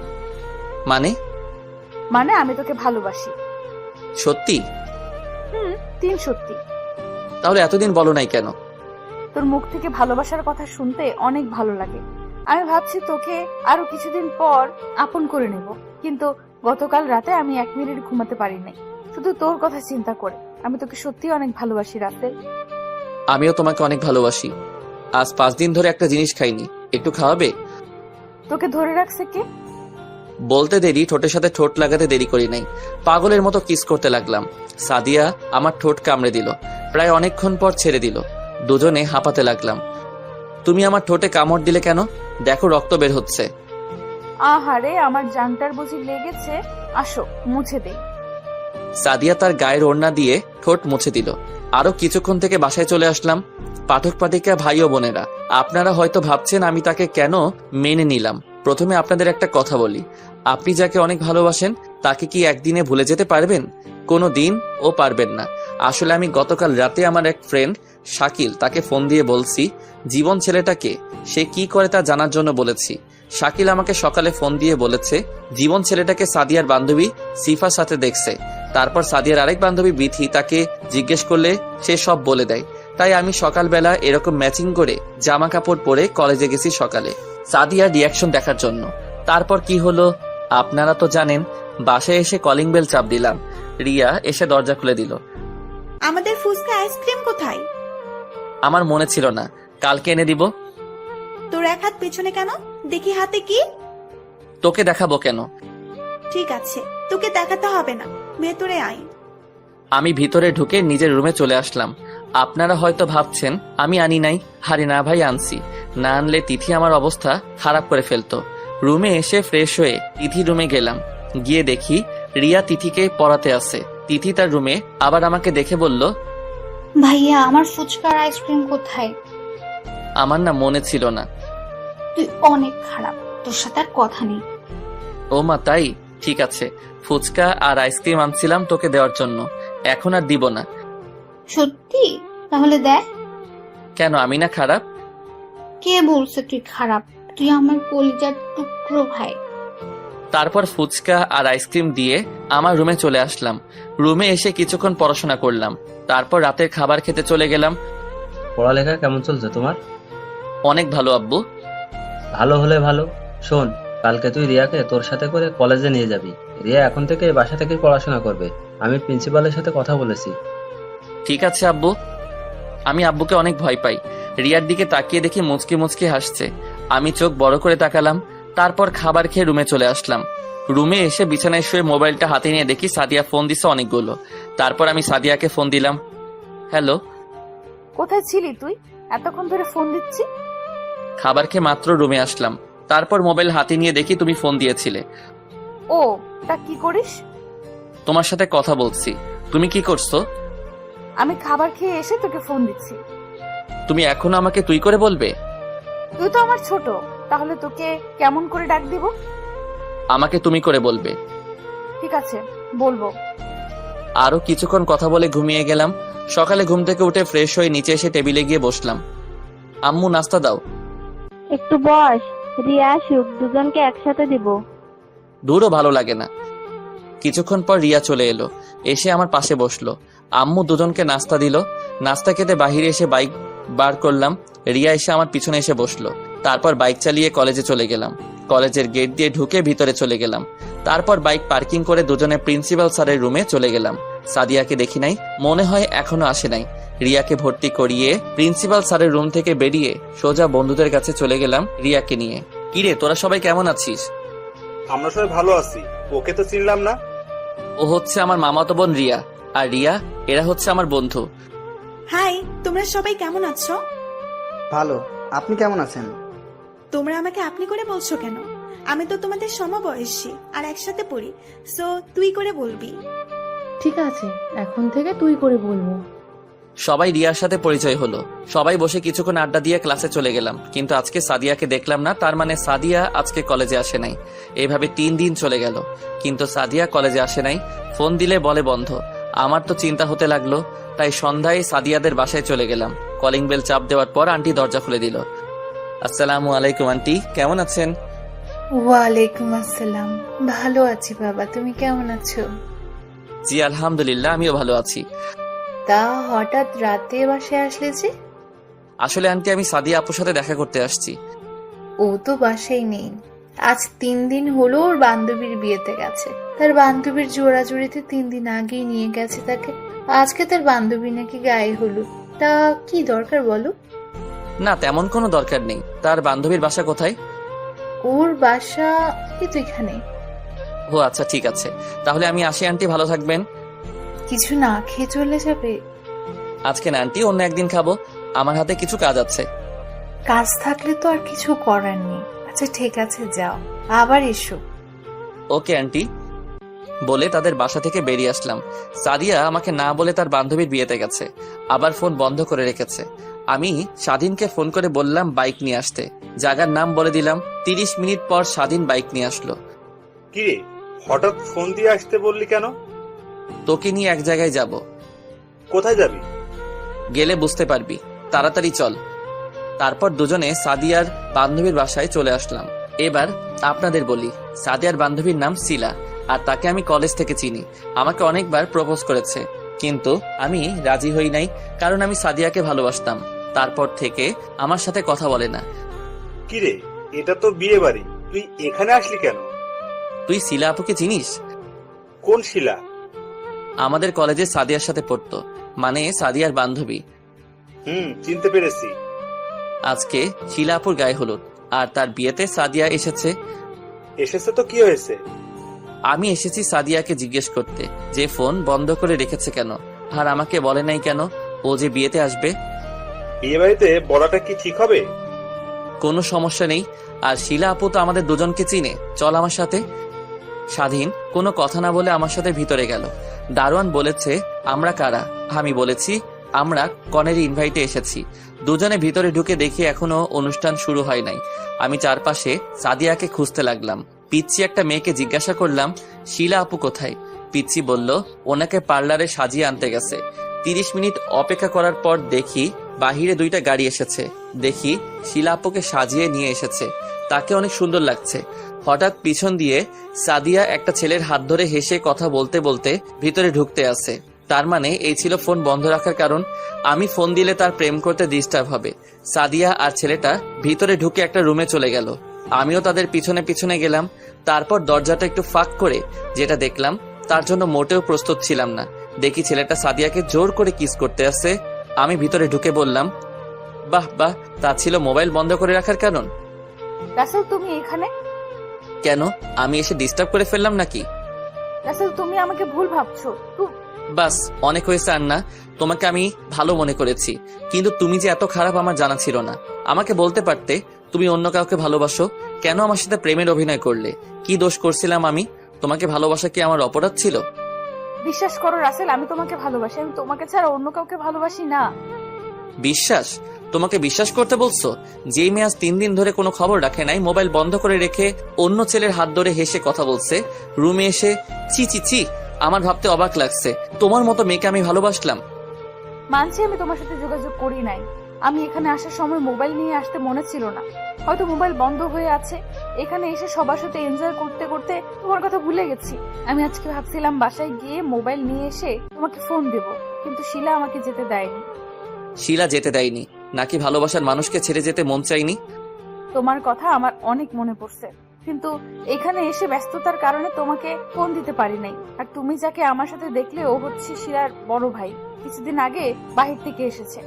মানে আমি তোকে ভালোবাসি। সত্যি? তিন সত্যি। তাহলে এতদিন বলো নাই কেন? তোর মুখ থেকে ভালোবাসার কথা শুনতে অনেক ভালো লাগে। আমি ভাবছি তোকে আরো কিছুদিন পর আপন করে নেব, কিন্তু গতকাল রাতে আমি 1 মিনিট ঘুমাতে পারি নাই, শুধু তোর কথা চিন্তা করে। আমি তোকে সত্যি অনেক ভালোবাসি রাসেল। আমিও তোমাকে অনেক ভালোবাসি। আজ 5 দিন ধরে একটা জিনিস খাইনি, একটু খাওয়াবে? তোকে ধরে রাখছে কে? বলতে দেরি, ঠোঁটের সাথে ঠোঁট লাগাতে দেরি করি নাই। পাগলের মতো কিস করতে লাগলাম। সাদিয়া আমার ঠোঁট কামড়ে দিল। প্রায় অনেকক্ষণ পর ছেড়ে দিল। দুজনে হাঁপাতে লাগলাম। তুমি আমার ঠোঁটে কামড় দিলে কেন? দেখো রক্ত বের হচ্ছে। আহারে, আমার জানটার বুঝি লেগেছে। আসো মুছে দেই। সাদিয়া তার গায়ের ওড়না দিয়ে ঠোঁট মুছে দিল। আরো কিছুক্ষণ থেকে বাসায় চলে আসলাম। পাঠক পাঠিকা ভাই ও বোনেরা, আপনারা হয়তো ভাবছেন আমি তাকে কেন মেনে নিলাম। প্রথমে আপনাদের একটা কথা বলি, আপনি যাকে অনেক ভালোবাসেন তাকে কি একদিনে ভুলে যেতে পারবেন? কোনো দিন ও পারবেন না। আসলে আমি গতকাল রাতে আমার এক ফ্রেন্ড শাকিল, তাকে ফোন দিয়ে বলছি জীবন ছেলেটাকে সে কি করে তা জানার জন্য বলেছি। শাকিল আমাকে সকালে ফোন দিয়ে বলেছে জীবন ছেলেটাকে সাদিয়ার বান্ধবী সিফার সাথে দেখছে। তারপর সাদিয়ার আরেক বান্ধবী বিথি তাকে জিজ্ঞেস করলে সে সব বলে দেয়। তাই আমি সকালবেলা এরকম ম্যাচিং করে জামা কাপড় পরে কলেজে গেছি সকালে সাদিয়ার রিয়াকশন দেখার জন্য। তারপর কি হলো আপনারা তো জানেন। বাসায় এসে কলিং বেল চাপ দিলাম। রিয়া এসে দরজা খুলে দিল। আমাদের ফুচকা আইসক্রিম কোথায়? আমার মনে ছিল না, কালকে এনে দিব। তোর এক হাত পেছনে কেন? দেখি হাতে কি? তোকে দেখাবো কেন? ঠিক আছে, তোকে দেখাতে হবে না, ভেতরে আয়। আমি ভিতরে ঢুকে নিজের রুমে চলে আসলাম। আপনারা হয়তো ভাবছেন আমি আনি নাই। হারি না ভাই, আনছি। না আনলে তিথি আমার অবস্থা খারাপ করে ফেলতো। রুমে এসে ফ্রেশ হয়ে তিথি রুমে গেলাম। গিয়ে দেখি রিয়া তিথিকে পড়াতে আছে। তিথি তার রুমে আবার আমাকে দেখে বলল, ভাইয়া আমার ফুচকার আইসক্রিম কোথায়? আমার না মনে ছিল না। তুই অনেক খারাপ, তোর সাথে আর কথা নেই। ও মা, তাই? ঠিক আছে, ফুচকা আর আইসক্রিম আনছিলাম তোকে দেওয়ার জন্য, এখন আর দিব না। সত্যি? তাহলে দেখ। কেন, আমি না খারাপ? কে বলছে তুই খারাপ? তুই আমার কলিজার টুকরো ভাই। তারপর ফুচকা আর আইসক্রিম দিয়ে আমার রুমে চলে আসলাম। রুমে এসে কিছুক্ষণ পড়াশোনা করলাম, তারপর রাতের খাবার খেতে চলে গেলাম। পড়ালেখা কেমন চলছে তোমার? অনেক ভালো আব্বু। ভালো হলে ভালো। শোন, কালকে তুই রিয়াকে তোর সাথে করে কলেজে নিয়ে যাবি। রিয়া এখন থেকে বাসা থেকে পড়াশোনা করবে। আমি প্রিন্সিপালের সাথে কথা বলেছি। ঠিক আছে আব্বু। আমি আব্বুকে অনেক ভয় পাই। রিয়ার দিকে তাকিয়ে দেখি মুচকি মুচকি হাসছে। আমি চোখ বড় করে তাকালাম, তারপর খাবার খেয়ে রুমে চলে আসলাম। রুমে এসে বিছানায় শুয়ে মোবাইলটা হাতে নিয়ে দেখি সাদিয়া ফোন দিছে অনেকগুলো। তারপর আমি সাদিয়াকে ফোন দিলাম। হ্যালো। কোথায় ছিলি তুই? এতক্ষণ ধরে ফোন দিচ্ছি। খাবার খেয়ে মাত্র রুমে আসলাম, তারপর মোবাইল হাতে নিয়ে দেখি তুমি ফোন দিয়েছিলে। ও, তা কি করিস? তোমার সাথে কথা বলছি। তুমি কি করছো? আমি খাবার খেয়ে এসে তোকে ফোন দিচ্ছি। তুমি এখনো আমাকে তুই করে বলবে? তুই তো আমার ছোট, তাহলে তোকে কেমন করে ডাক দিব? আমাকে তুমি করে বলবে। ঠিক আছে, বলবো। আরো কিছুক্ষণ কথা বলে ঘুমিয়ে গেলাম। সকালে ঘুম থেকে উঠে ফ্রেশ হয়ে নিচে এসে টেবিলে গিয়ে বসলাম। আম্মু নাস্তা দাও। একটু বস, রিয়া আসুক, দুজনকে একসাথে দিব। দূরও ভালো লাগে না। কিছুক্ষণ পর রিয়া চলে এলো, এসে আমার পাশে বসলো। আম্মু দুজনকে নাস্তা দিল। নাস্তা খেতে বাহিরে এসে বাইক বার করলাম। রিয়া এসে আমার পিছনে এসে বসলো। তারপর বাইক চালিয়ে কলেজে চলে গেলাম। কলেজের গেট দিয়ে ঢুকে ভিতরে চলে গেলাম। তারপর বাইক পার্কিং করে দুজনে প্রিন্সিপাল স্যারের রুমে চলে গেলাম। সাদিয়াকে দেখি নাই, মনে হয় এখনো আসে নাই। রিয়াকে ভর্তি করিয়ে প্রিন্সিপাল স্যারের রুম থেকে বেরিয়ে সোজা বন্ধুদের কাছে চলে গেলাম রিয়াকে নিয়ে। কিরে, তোরা সবাই কেমন আছিস? আমরা সবাই ভালো আছি। ওকে তো চিনলাম না। ও হচ্ছে আমার মামাতো বোন রিয়া, আর রিয়া এরা হচ্ছে আমার বন্ধু। হাই, তোমরা সবাই কেমন আছো? ভালো। আপনি কেমন আছেন? তোমরা আমাকে আপনি করে বলছো কেন? আমি তো তোমাদের সমবয়সী আর একসাথে পড়ি, সো তুই করে বলবি। ঠিক আছে, এখন থেকে তুই করে বলবো। সবাই রিয়ার সাথে পরিচয় হলো। সবাই বসে কিছুক্ষণ আড্ডা দিয়ে ক্লাসে চলে গেলাম। কিন্তু আজকে সাদিয়াকে দেখলাম না, তার মানে সাদিয়া আজকে কলেজে আসে নাই। এইভাবে 3 দিন চলে গেল, কিন্তু সাদিয়া কলেজে আসে নাই। ফোন দিলে বলে বন্ধ। আমার তো চিন্তা হতে লাগলো, তাই সন্ধ্যায় সাদিয়াদের বাসায় চলে গেলাম। কলিং বেল চাপ দেওয়ার পর আন্টি দরজা খুলে দিল। আসসালামু আলাইকুম আন্টি, কেমন আছেন? ওয়ালাইকুম আসসালাম। ভালো আছি বাবা, তুমি কেমন আছো? জি আলহামদুলিল্লাহ, আমিও ভালো আছি। তা হঠাৎ রাতে বাসায় আসলে যে? আসলে আন্টি, আমি সাদিয়া আপুর সাথে দেখা করতে আসছি। ও তো বাসায় নেই। আজ 3 দিন হলো ওর বান্ধবীর বিয়েতে গেছে। তার বান্ধবীর জোড়াজুড়িতে 3 দিন আগেই নিয়ে গেছে তাকে। আজকে তার বান্ধবী নাকি গায়ে হলুদ। তা কি দরকার বলো? না, তেমন কোনো দরকার নেই। তার বান্ধবীর বাসা কোথায়? ওর বাসা এই তো এখানে। ও আচ্ছা, ঠিক আছে, তাহলে আমি আসি আন্টি, ভালো থাকবেন। কিছু না খেয়ে চলে যাবে? আজকে না আন্টি, অন্য একদিন খাবো। আমার হাতে কিছু কাজ আছে। কাজ থাকলে তো আর কিছু করার নেই। আচ্ছা ঠিক আছে, যাও, আবার এসো। Okay aunty. বলে তাদের বাসা থেকে বেরিয়ে আসলাম। সাদিয়া আমাকে না বলে তার বান্ধবীর বিয়েতে গেছে, আবার ফোন বন্ধ করে রেখেছে। আমি স্বাধীনকে ফোন করে বললাম বাইক নিয়ে আসতে। জায়গার নাম বলে দিলাম। 30 মিনিট পর স্বাধীন বাইক নিয়ে আসলো। কিরে, হঠাৎ ফোন দিয়ে আসতে বললি কেন? তোকে নিয়ে এক জায়গায় যাব। কোথায় যাবি? গেলে বুঝতে পারবি, তাড়াতাড়ি চল। তারপর দুজনে সাদিয়ার বান্ধবীর বাসায় চলে আসলাম। এবার আপনাদের বলি, সাদিয়ার বান্ধবীর নাম শিলা, আর তাকে আমি কলেজ থেকে চিনি। আমাকে অনেকবার প্রপোজ করেছে, কিন্তু আমি রাজি হই নাই, কারণ আমি সাদিয়াকে ভালোবাসতাম। তারপর থেকে আমার সাথে কথা বলে না। কিরে, এটা তো বিয়ে বাড়ি, তুই এখানে আসলি কেন? তুই শিলা আপুকে চিনিস? কোন শিলা? আমাদের কলেজে সাদিয়ার সাথে পড়তো, মানে সাদিয়ার বান্ধবী। চিনতে পেরেছি। আজকে শিলা আপুর গায়ে হলুদ, আর তার বিয়েতে সাদিয়া এসেছে। এসেছে তো কি হয়েছে? আমি এসেছি সাদিয়াকে জিজ্ঞেস করতে যে ফোন বন্ধ করে রেখেছে কেন, আর আমাকে বলে নাই কেন ও যে বিয়েতে আসবে। বিয়ে বাড়িতে বলাটা কি ঠিক হবে? কোনো সমস্যা নেই, আর শিলা আপু তো আমাদের দুজনকে চিনে, চল আমার সাথে। স্বাধীন কোনো কথা না বলে আমার সাথে ভিতরে গেল। দারোয়ান বলেছে আমরা কারা। আমি বলেছি আমরা কনের ইনভাইটে এসেছি। দুজনে ভিতরে ঢুকে দেখি এখনো অনুষ্ঠান শুরু হয় নাই। আমি চারপাশে সাদিয়াকে খুঁজতে লাগলাম। পিচ্ছি একটা মেয়েকে জিজ্ঞাসা করলাম, শিলা আপু কোথায়? পিচ্ছি বলল ওনাকে পার্লারে সাজিয়ে আনতে গেছে। 30 মিনিট অপেক্ষা করার পর দেখি বাহিরে 2টা গাড়ি এসেছে। দেখি শিলা আপুকে সাজিয়ে নিয়ে এসেছে, তাকে অনেক সুন্দর লাগছে। হঠাৎ পিছন দিয়ে সাদিয়া একটা ছেলের হাত ধরে হেসে কথা বলতে বলতে ভিতরে ঢুকতে আসে। তার মানে এই ছিল ফোন বন্ধ রাখার কারণ। আমি ফোন দিলে তার প্রেম করতে ডিস্টার্ব হবে। সাদিয়া আর ছেলেটা ভিতরে ঢুকে একটা রুমে চলে গেল। আমিও তাদের পিছনে পিছনে গেলাম। তারপর দরজাটা একটু ফাঁক করে যেটা দেখলাম তার জন্য মোটেও প্রস্তুত ছিলাম না। দেখি ছেলেটা সাদিয়াকে জোর করে কিস করতে আসছে। আমি ভিতরে ঢুকে বললাম, বাহ বাহ, তা ছিল মোবাইল বন্ধ করে রাখার কারণ? রাসেল তুমি এখানে? কেন, আমি এসে ডিস্টার্ব করে ফেললাম নাকি? রাসেল তুমি আমাকে ভুল ভাবছো। বাস, অনেক হয়েছে আর না। তোমাকে আমি ভালো মনে করেছি, কিন্তু তুমি যে এত খারাপ আমার জানা ছিল না। আমাকে বলতে পারতে তুমি অন্য কাউকে ভালোবাসো। কেন আমার সাথে প্রেমের অভিনয় করলে? কি দোষ করছিলাম আমি? তোমাকে ভালোবাসা কি আমার অপরাধ ছিল? বিশ্বাস করো রাসেল, আমি তোমাকে ভালোবাসি। আমি তোমাকে ছাড়া অন্য কাউকে ভালোবাসি না। বিশ্বাস? তোমাকে বিশ্বাস করতে বলছো? যেই মেয়ে আজ 3 দিন ধরে কোনো খবর রাখে নাই, মোবাইল বন্ধ করে রেখে অন্য ছেলের হাত ধরে হেসে কথা বলছে, রুমে এসে চি চি চি, আমার ভাবতে অবাক লাগছে। তোমার মতো মেয়েকে আমি ভালোবাসলাম? মানছি আমি তোমার সাথে যোগাযোগ করি নাই। আমি এখানে আসার সময় মোবাইল নিয়ে আসতে মনে ছিল না, হয়তো মোবাইল বন্ধ হয়ে আছে। এখানে এসে সবার সাথে এনজয় করতে করতে তোমার কথা ভুলে গেছি। আমি আজকে ভাবছিলাম বাসায় গিয়ে মোবাইল নিয়ে এসে তোমাকে ফোন দেব, কিন্তু শিলা আমাকে যেতে দেয়নি। শিলা যেতে দেয়নি নাকি ভালোবাসার মানুষকে ছেড়ে যেতে মন চাইনি? তোমার কথা আমার অনেক মনে পড়ছে, কিন্তু এখানে এসে ব্যস্ততার কারণে তোমাকে ফোন দিতে পারি নাই। আর তুমি যাকে আমার সাথে দেখলে ও হচ্ছে শিলার বড় ভাই, কিছুদিন আগে বাহির থেকে এসেছে।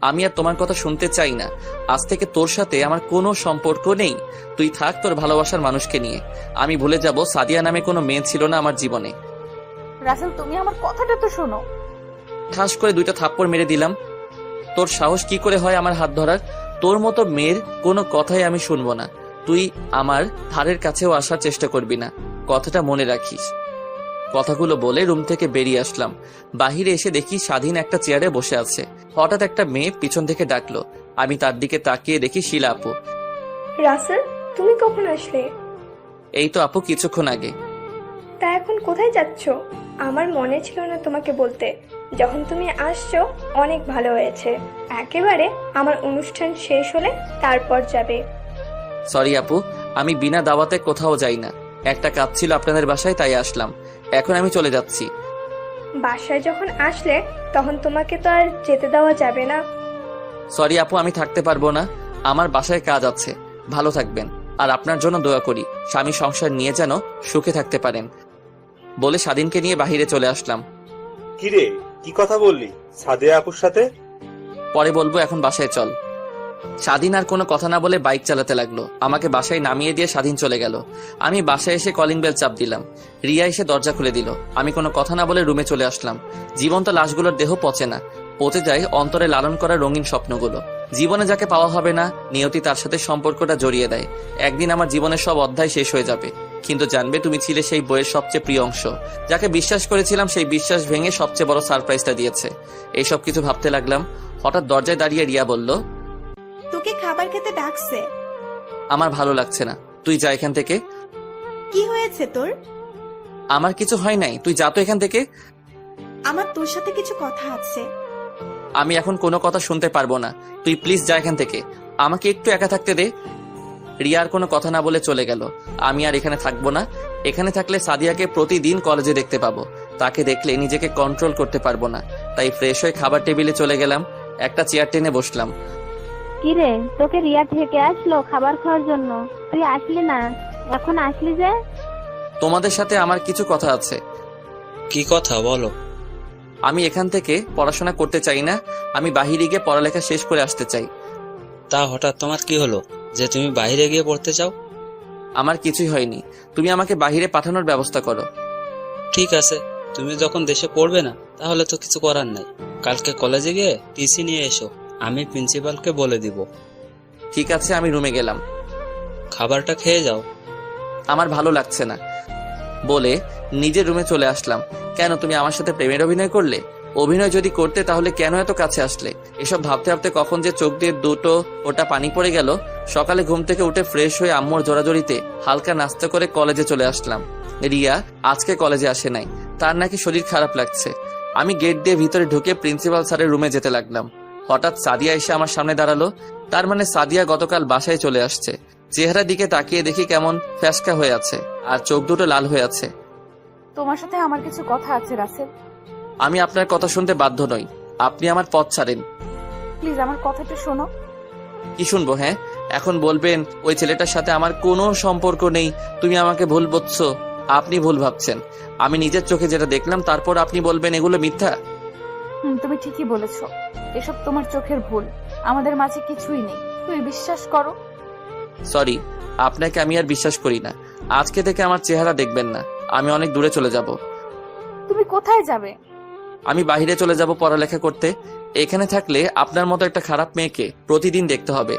আমি আর তোমার কথা শুনতে চাই না। আজ থেকে তোর সাথে আমার কোনো সম্পর্ক নেই। তুই থাক তোর ভালোবাসার মানুষকে নিয়ে। আমি ভুলে যাব সাদিয়া নামে কোনো মেয়ে ছিল না আমার জীবনে। রাসেল তুমি আমার কথাটা তো শোনো। ঠাস করে 2টা থাপ্পড় মেরে দিলাম। তোর সাহস কি করে হয় আমার হাত ধরার? তোর মতো মেয়ের কোনো কথাই আমি শুনবো না। তুই আমার ধারের কাছেও আসার চেষ্টা করবি না, কথাটা মনে রাখিস। কথাগুলো বলে রুম থেকে বেরিয়ে আসলাম। বাহিরে এসে দেখি স্বাধীন একটা চেয়ারে বসে আছে। হঠাৎ একটা মেয়ে পিছন থেকে ডাকলো। আমি তার দিকে তাকিয়ে দেখি শিলা আপু। রাসেল তুমি কখন আসলে? এই তো আপু, কিছুক্ষণ আগে। তা এখন কোথায় যাচ্ছ? আমার মনে ছিল না তোমাকে বলতে। যখন তুমি আসছো অনেক ভালো হয়েছে। একেবারে আমার অনুষ্ঠান শেষ হলে তারপর যাবে। সরি আপু, আমি বিনা দাওয়াতে কোথাও যাই না। একটা কাজ ছিল আপনাদের বাসায়, তাই আসলাম। এখন আমি চলে যাচ্ছি। বাসায় যখন আসলে তখন তোমাকে তো আর যেতে দেওয়া যাবে না। সরি আপু, আমি থাকতে পারবো না। আমার বাসায় কাজ আছে। ভালো থাকবেন, আর আপনার জন্য দোয়া করি স্বামী সংসার নিয়ে যেন সুখে থাকতে পারেন, বলে স্বাধীনকে নিয়ে বাহিরে চলে আসলাম। কিরে, কি কথা বললি সাদিয়া আপুর সাথে? পরে বলবো, এখন বাসায় চল। স্বাধীন আর কোনো কথা না বলে বাইক চালাতে লাগলো। আমাকে বাসায় নামিয়ে দিয়ে স্বাধীন চলে গেল। আমি বাসায় এসে কলিং বেল চাপ দিলাম। রিয়া এসে দরজা খুলে দিল। আমি কোনো কথা না বলে রুমে চলে আসলাম। জীবন্ত লাশগুলোর দেহ পচে না, পচে যায় অন্তরে লালন করা রঙিন স্বপ্নগুলো। জীবনে যাকে পাওয়া হবে না, নিয়তি তার সাথে সম্পর্কটা জড়িয়ে দেয়। একদিন আমার জীবনের সব অধ্যায় শেষ হয়ে যাবে, কিন্তু জানবে তুমি ছিলে সেই বইয়ের সবচেয়ে প্রিয় অংশ। যাকে বিশ্বাস করেছিলাম সেই বিশ্বাস ভেঙে সবচেয়ে বড় সারপ্রাইজটা দিয়েছে। এইসব কিছু ভাবতে লাগলাম। হঠাৎ দরজায় দাঁড়িয়ে রিয়া বলল, তোকে খাবার খেতে ডাকছে। আমার ভালো লাগছে না, তুই যা এখান থেকে। কি হয়েছে তোর? আমার কিছু হয় নাই, তুই যা তো এখান থেকে। আমার তোর সাথে কিছু কথা আছে। আমি এখন কোনো কথা শুনতে পারবো না, তুই প্লিজ যা এখান থেকে। আমাকে একটু একা থাকতে দে। রিয়া আর কোনো কথা না বলে চলে গেল। আমি আর এখানে থাকবো না। এখানে থাকলে সাদিয়াকে প্রতিদিন কলেজে দেখতে পাবো। তাকে দেখলে নিজেকে কন্ট্রোল করতে পারবো না। তাই ফ্রেশ হয়ে খাবার টেবিলে চলে গেলাম। একটা চেয়ার টেনে বসলাম। কিরে, তোকে রিয়া থেকে আসলো খাবার খাওয়ার জন্য, তুই আসলি না, এখন আসলি যে? তোমাদের সাথে আমার কিছু কথা আছে। কি কথা বলো? আমি এখান থেকে পড়াশোনা করতে চাই না। আমি বাহিরে গিয়ে পড়ালেখা শেষ করে আসতে চাই। তা হঠাৎ তোমার কি হলো যে তুমি বাইরে গিয়ে পড়তে চাও? আমার কিছুই হয়নি, তুমি আমাকে বাহিরে পাঠানোর ব্যবস্থা করো। ঠিক আছে, তুমি যখন দেশে পড়বে না তাহলে তো কিছু করার নাই। কালকে কলেজে গিয়ে টিসি নিয়ে এসো, আমি প্রিন্সিপালকে বলে দিব। ঠিক আছে, আমি রুমে গেলাম। খাবারটা খেয়ে যাও। আমার ভালো লাগছে না বলে নিজের রুমে চলে আসলাম। কেন, তুমি আমার সাথে প্রেমের অভিনয় করলে? অভিনয় যদি করতে তাহলে কেন এত কাছে আসলে? এসব ভাবতে ভাবতে কখন যে চোখ দিয়ে দুটো ওটা পানি পড়ে গেল। সকালে ঘুম থেকে উঠে ফ্রেশ হয়ে আম্মুর জোরাজোরিতে হালকা নাস্তা করে কলেজে চলে আসলাম। রিয়া আজকে কলেজে আসে নাই, তার নাকি শরীর খারাপ লাগছে। আমি গেট দিয়ে ভিতরে ঢুকে প্রিন্সিপাল স্যারের রুমে যেতে লাগলাম। হঠাৎ সাদিয়া এসে আমার সামনে দাঁড়ালো। তার মানে সাদিয়া গতকাল বাসায় চলে আসছে। চেহারা দিকে তাকিয়ে দেখি কেমন ফ্যাসকা হয়ে আছে আর চোখ দুটো লাল হয়ে আছে। তোমার সাথে আমার কিছু কথা আছে রাসেল। আমি আপনার কথা শুনতে বাধ্য নই, আপনি আমার পথ ছাড়েন। প্লিজ আমার কথাটা শোনো। কি শুনবো? হ্যাঁ, এখন বলবেন ওই ছেলেটার সাথে আমার কোনো সম্পর্ক নেই, তুমি আমাকে ভুল বুঝছো। আপনি ভুল ভাবছেন। আমি নিজের চোখে যেটা দেখলাম, তারপর আপনি বলবেন এগুলো মিথ্যা। তুমি ঠিকই বলেছো, এসব তোমার চোখের ভুল। আমাদের মাঝে কিছুই নেই, তুমি বিশ্বাস করো। সরি, আপনাকে আমি আর বিশ্বাস করি না। আজকে থেকে আমার চেহারা দেখবেন না। আমি অনেক দূরে চলে যাব। তুমি কোথায় যাবে? আমি বাইরে চলে যাব পড়ালেখা করতে। এখানে থাকলে আপনার মতো একটা খারাপ মেয়েকে প্রতিদিন দেখতে হবে।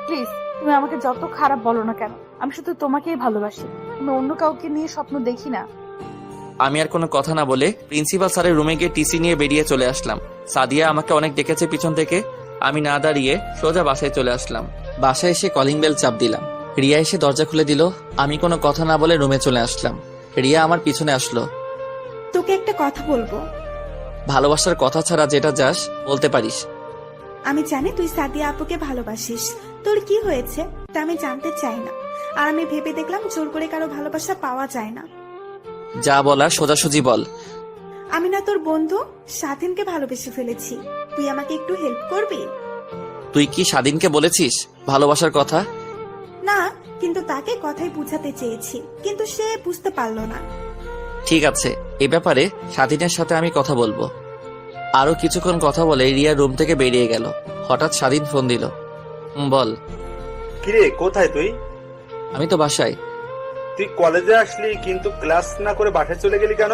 প্লিজ, তুমি আমাকে যত খারাপ বলো না কেন, আমি শুধু তোমাকেই ভালোবাসি। আমি অন্য কাউকে নিয়ে স্বপ্ন দেখি না। আমি আর কোনো কথা না বলে প্রিন্সিপাল স্যারের রুমে গিয়ে টিসি নিয়ে বেরিয়ে চলে আসলাম। সাদিয়া আমাকে অনেক ডেকেছে পিছন থেকে। আমি না দাঁড়িয়ে সোজা বাসায় চলে আসলাম। বাসায় এসে কলিং বেল চাপ দিলাম। রিয়া এসে দরজা খুলে দিল। আমি কোনো কথা না বলে রুমে চলে আসলাম। রিয়া আমার পিছনে আসলো। তোকে একটা কথা বলবো। ভালোবাসার কথা ছাড়া যেটা চাস বলতে পারিস। আমি জানি তুই সাদিয়া আপুকে ভালোবাসিস। তোর কি হয়েছে তা আমি জানতে চাই না। আর আমি ভেবে দেখলাম জোর করে কারো ভালোবাসা পাওয়া যায় না। যা বলার সোজাসুজি বল। আমি না তোর বন্ধু স্বাধীনকে ভালোবেসে ফেলেছি। তুই আমাকে একটু হেল্প করবি? তুই কি স্বাধীনকে বলেছিস ভালোবাসার কথা? না, কিন্তু তাকে কথাই বুঝাতে চেয়েছি, কিন্তু সে বুঝতে পারলো না। ঠিক আছে, এ ব্যাপারে স্বাধীনের সাথে আমি কথা বলবো। আরো কিছুক্ষণ কথা বলে রিয়া রুম থেকে বেরিয়ে গেল। হঠাৎ স্বাধীন ফোন দিল। বল। কিরে, কোথায় তুই? আমি তো বাসায়। তুই কলেজে আসলি কিন্তু ক্লাস না করে বাসায় চলে গেলি কেন?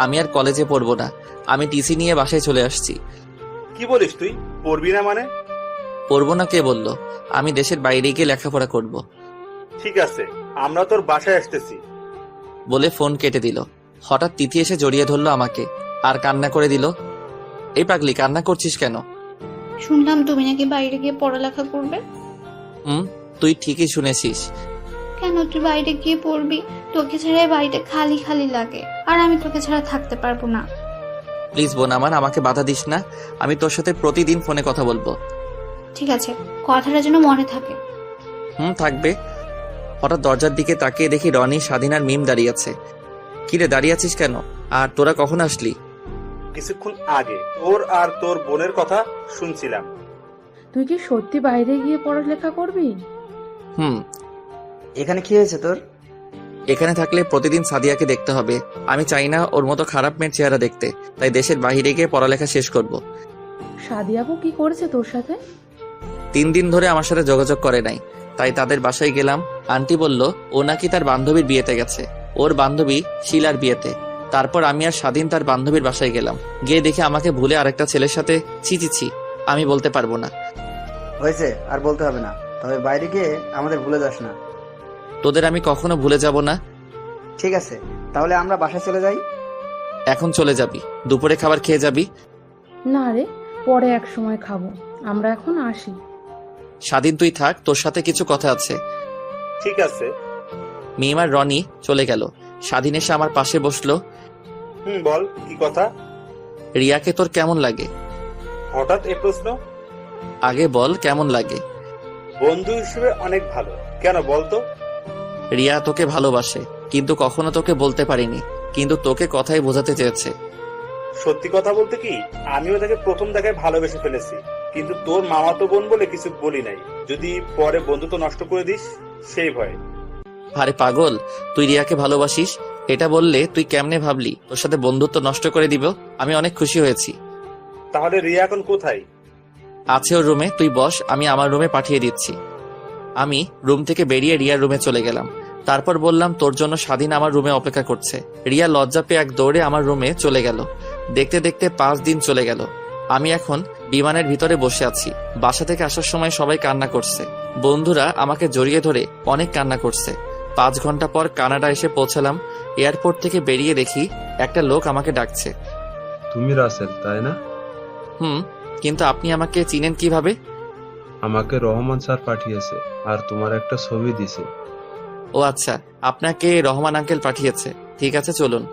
আমি আর কলেজে পড়বো না, আমি টিসি নিয়ে বাসায় চলে আসছি। কি বলিস তুই? পড়বি না মানে? পড়বো না কে বললো? আমি দেশের বাইরে গিয়ে লেখাপড়া করব। ঠিক আছে, আমরা তোর বাসায় আসতেছি। বলে ফোন কেটে দিল। হঠাৎ তিথি এসে জড়িয়ে ধরলো আমাকে আর কান্না করে দিল। এই পাগলি, কান্না করছিস কেন? শুনলাম তুমি নাকি বাইরে গিয়ে পড়ালেখা করবে। তুই ঠিকই শুনেছিস। কেন তুই বাইরে গিয়ে পড়বি? তোকে ছাড়া বাড়িতে খালি খালি লাগে, আর আমি তোকে ছাড়া থাকতে পারবো না। প্লিজ বোন আমার, আমাকে বাধা দিস না। আমি তোর সাথে প্রতিদিন ফোনে কথা বলবো। ঠিক আছে, কথাটা যেন মনে থাকে। থাকবে। হঠাৎ দরজার দিকে তাকিয়ে দেখি রনি, স্বাধীন আর মিম দাঁড়িয়ে আছে। কিরে, দাঁড়িয়ে আছিস কেন? আর তোরা কখন আসলি? কিছুক্ষণ আগে তোর আর তোর বোনের কথা শুনছিলাম। তুই কি সত্যি বাইরে গিয়ে পড়ালেখা করবি? এখানে কি হয়েছে তোর? এখানে থাকলে প্রতিদিন সাদিয়াকে দেখতে হবে। আমি চাই না ওর মতো খারাপ মেয়ের চেহারা দেখতে, তাই দেশের বাইরে গিয়ে পড়ালেখা শেষ করব। সাদিয়াবু কি করেছে তোর সাথে? 3 দিন ধরে আমার সাথে যোগাযোগ করে নাই, তাই তাদের বাসায় গেলাম। আন্টি বলল ও নাকি তার বান্ধবীর বিয়েতে গেছে, ওর বান্ধবী শিলার বিয়েতে। তারপর আমি আর স্বাধীন তার বান্ধবীর বাসায় গেলাম। গিয়ে দেখে আমাকে ভুলে আরেকটা ছেলের সাথে। ছি, আমি বলতে পারবো না। হয়েছে, আর বলতে হবে না। তবে বাইরে গিয়ে আমাদের ভুলে যাস না। তোদের আমি কখনো ভুলে যাব না। ঠিক আছে, তাহলে আমরা বাসায় চলে যাই। এখন চলে যাবি? দুপুরে খাবার খেয়ে যাবি? না রে, পরে এক সময় খাবো। আমরা এখন আসি। স্বাধীন তুই থাক, তোর সাথে কিছু কথা আছে। ঠিক আছে। মিম আর রনি চলে গেল। স্বাধীন এসে আমার পাশে বসলো। বল, কি কথা? রিয়াকে তোর কেমন লাগে? হঠাৎ এ প্রশ্ন? আগে বল কেমন লাগে। বন্ধু হিসেবে অনেক ভালো। কেন বলতো? রিয়া তোকে ভালোবাসে, কিন্তু কখনো তোকে বলতে পারিনি, কিন্তু তোকে কথাই বোঝাতে চেয়েছে। সত্যি কথা বলতে কি, আমিও তাকে প্রথম দেখায় ভালোবেসে ফেলেছি, কিন্তু তোর মামাতো বোন বলে কিছু বলি নাই। যদি পরে বন্ধুত্ব নষ্ট করে দিস সেই ভয়ে। আরে পাগল, তুই রিয়াকে ভালোবাসিস, এটা বললে তুই কেমনে ভাবলি তোর সাথে বন্ধুত্ব নষ্ট করে দিব? আমি অনেক খুশি হয়েছি। তাহলে রিয়া এখন কোথায়? আছে ওর রুমে, তুই বস, আমি আমার রুমে পাঠিয়ে দিচ্ছি। আমি রুম থেকে বেরিয়ে রিয়ার রুমে চলে গেলাম। তারপর বললাম তোর জন্য স্বাধীন আমার রুমে অপেক্ষা করছে। রিয়া লজ্জা পেয়ে এক দৌড়ে আমার রুমে চলে গেল। দেখতে দেখতে 5 দিন চলে গেল। আমি এখন বিমানের ভিতরে বসে আছি। বাসা থেকে আসার সময় সবাই কান্না করছে, বন্ধুরা আমাকে জড়িয়ে ধরে অনেক কান্না করছে। 5 ঘন্টা পর কানাডা এসে পৌঁছালাম। এয়ারপোর্ট থেকে বেরিয়ে দেখি একটা লোক আমাকে ডাকছে। তুমি রাসেল, তাই না? কিন্তু আপনি আমাকে চিনেন কিভাবে? আমাকে রহমান স্যার পাঠিয়েছে, আর তোমার একটা ছবি দিছে। ও আচ্ছা, আপনাকে রহমান আঙ্কেল পাঠিয়েছে। ঠিক আছে, চলুন।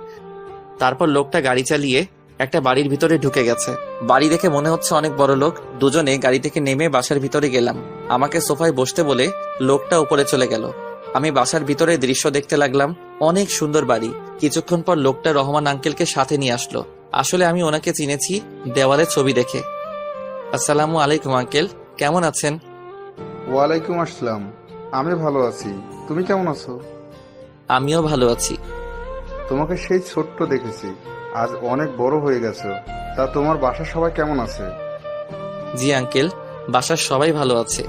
তারপর লোকটা গাড়ি চালিয়ে একটা বাড়ির ভিতরে ঢুকে গেছে। বাড়ি দেখে মনে হচ্ছে অনেক বড় লোক। দুজনে গাড়ি থেকে নেমে বাসার ভিতরে গেলাম। আমাকে সোফায় বসতে বলে লোকটা উপরে চলে গেল। আমি বাসার ভিতরে দৃশ্য দেখতে লাগলাম। অনেক সুন্দর বাড়ি। কিছুক্ষণ পর লোকটা রহমান আঙ্কেলকে সাথে নিয়ে আসলো। আসলে আমি ওনাকে চিনেছি দেওয়ালের ছবি দেখে। আসসালামু আলাইকুম আঙ্কেল, কেমন আছেন? ওয়ালাইকুম আসসালাম। আমি ভালো আছি, তুমি কেমন আছো? আমিও ভালো আছি। তোমাকে সেই ছোট্ট দেখেছি, আজ অনেক বড় হয়ে গেছো। তা তোমার বাসার সবাই কেমন আছে? জি আঙ্কেল, বাসার সবাই ভালো আছে।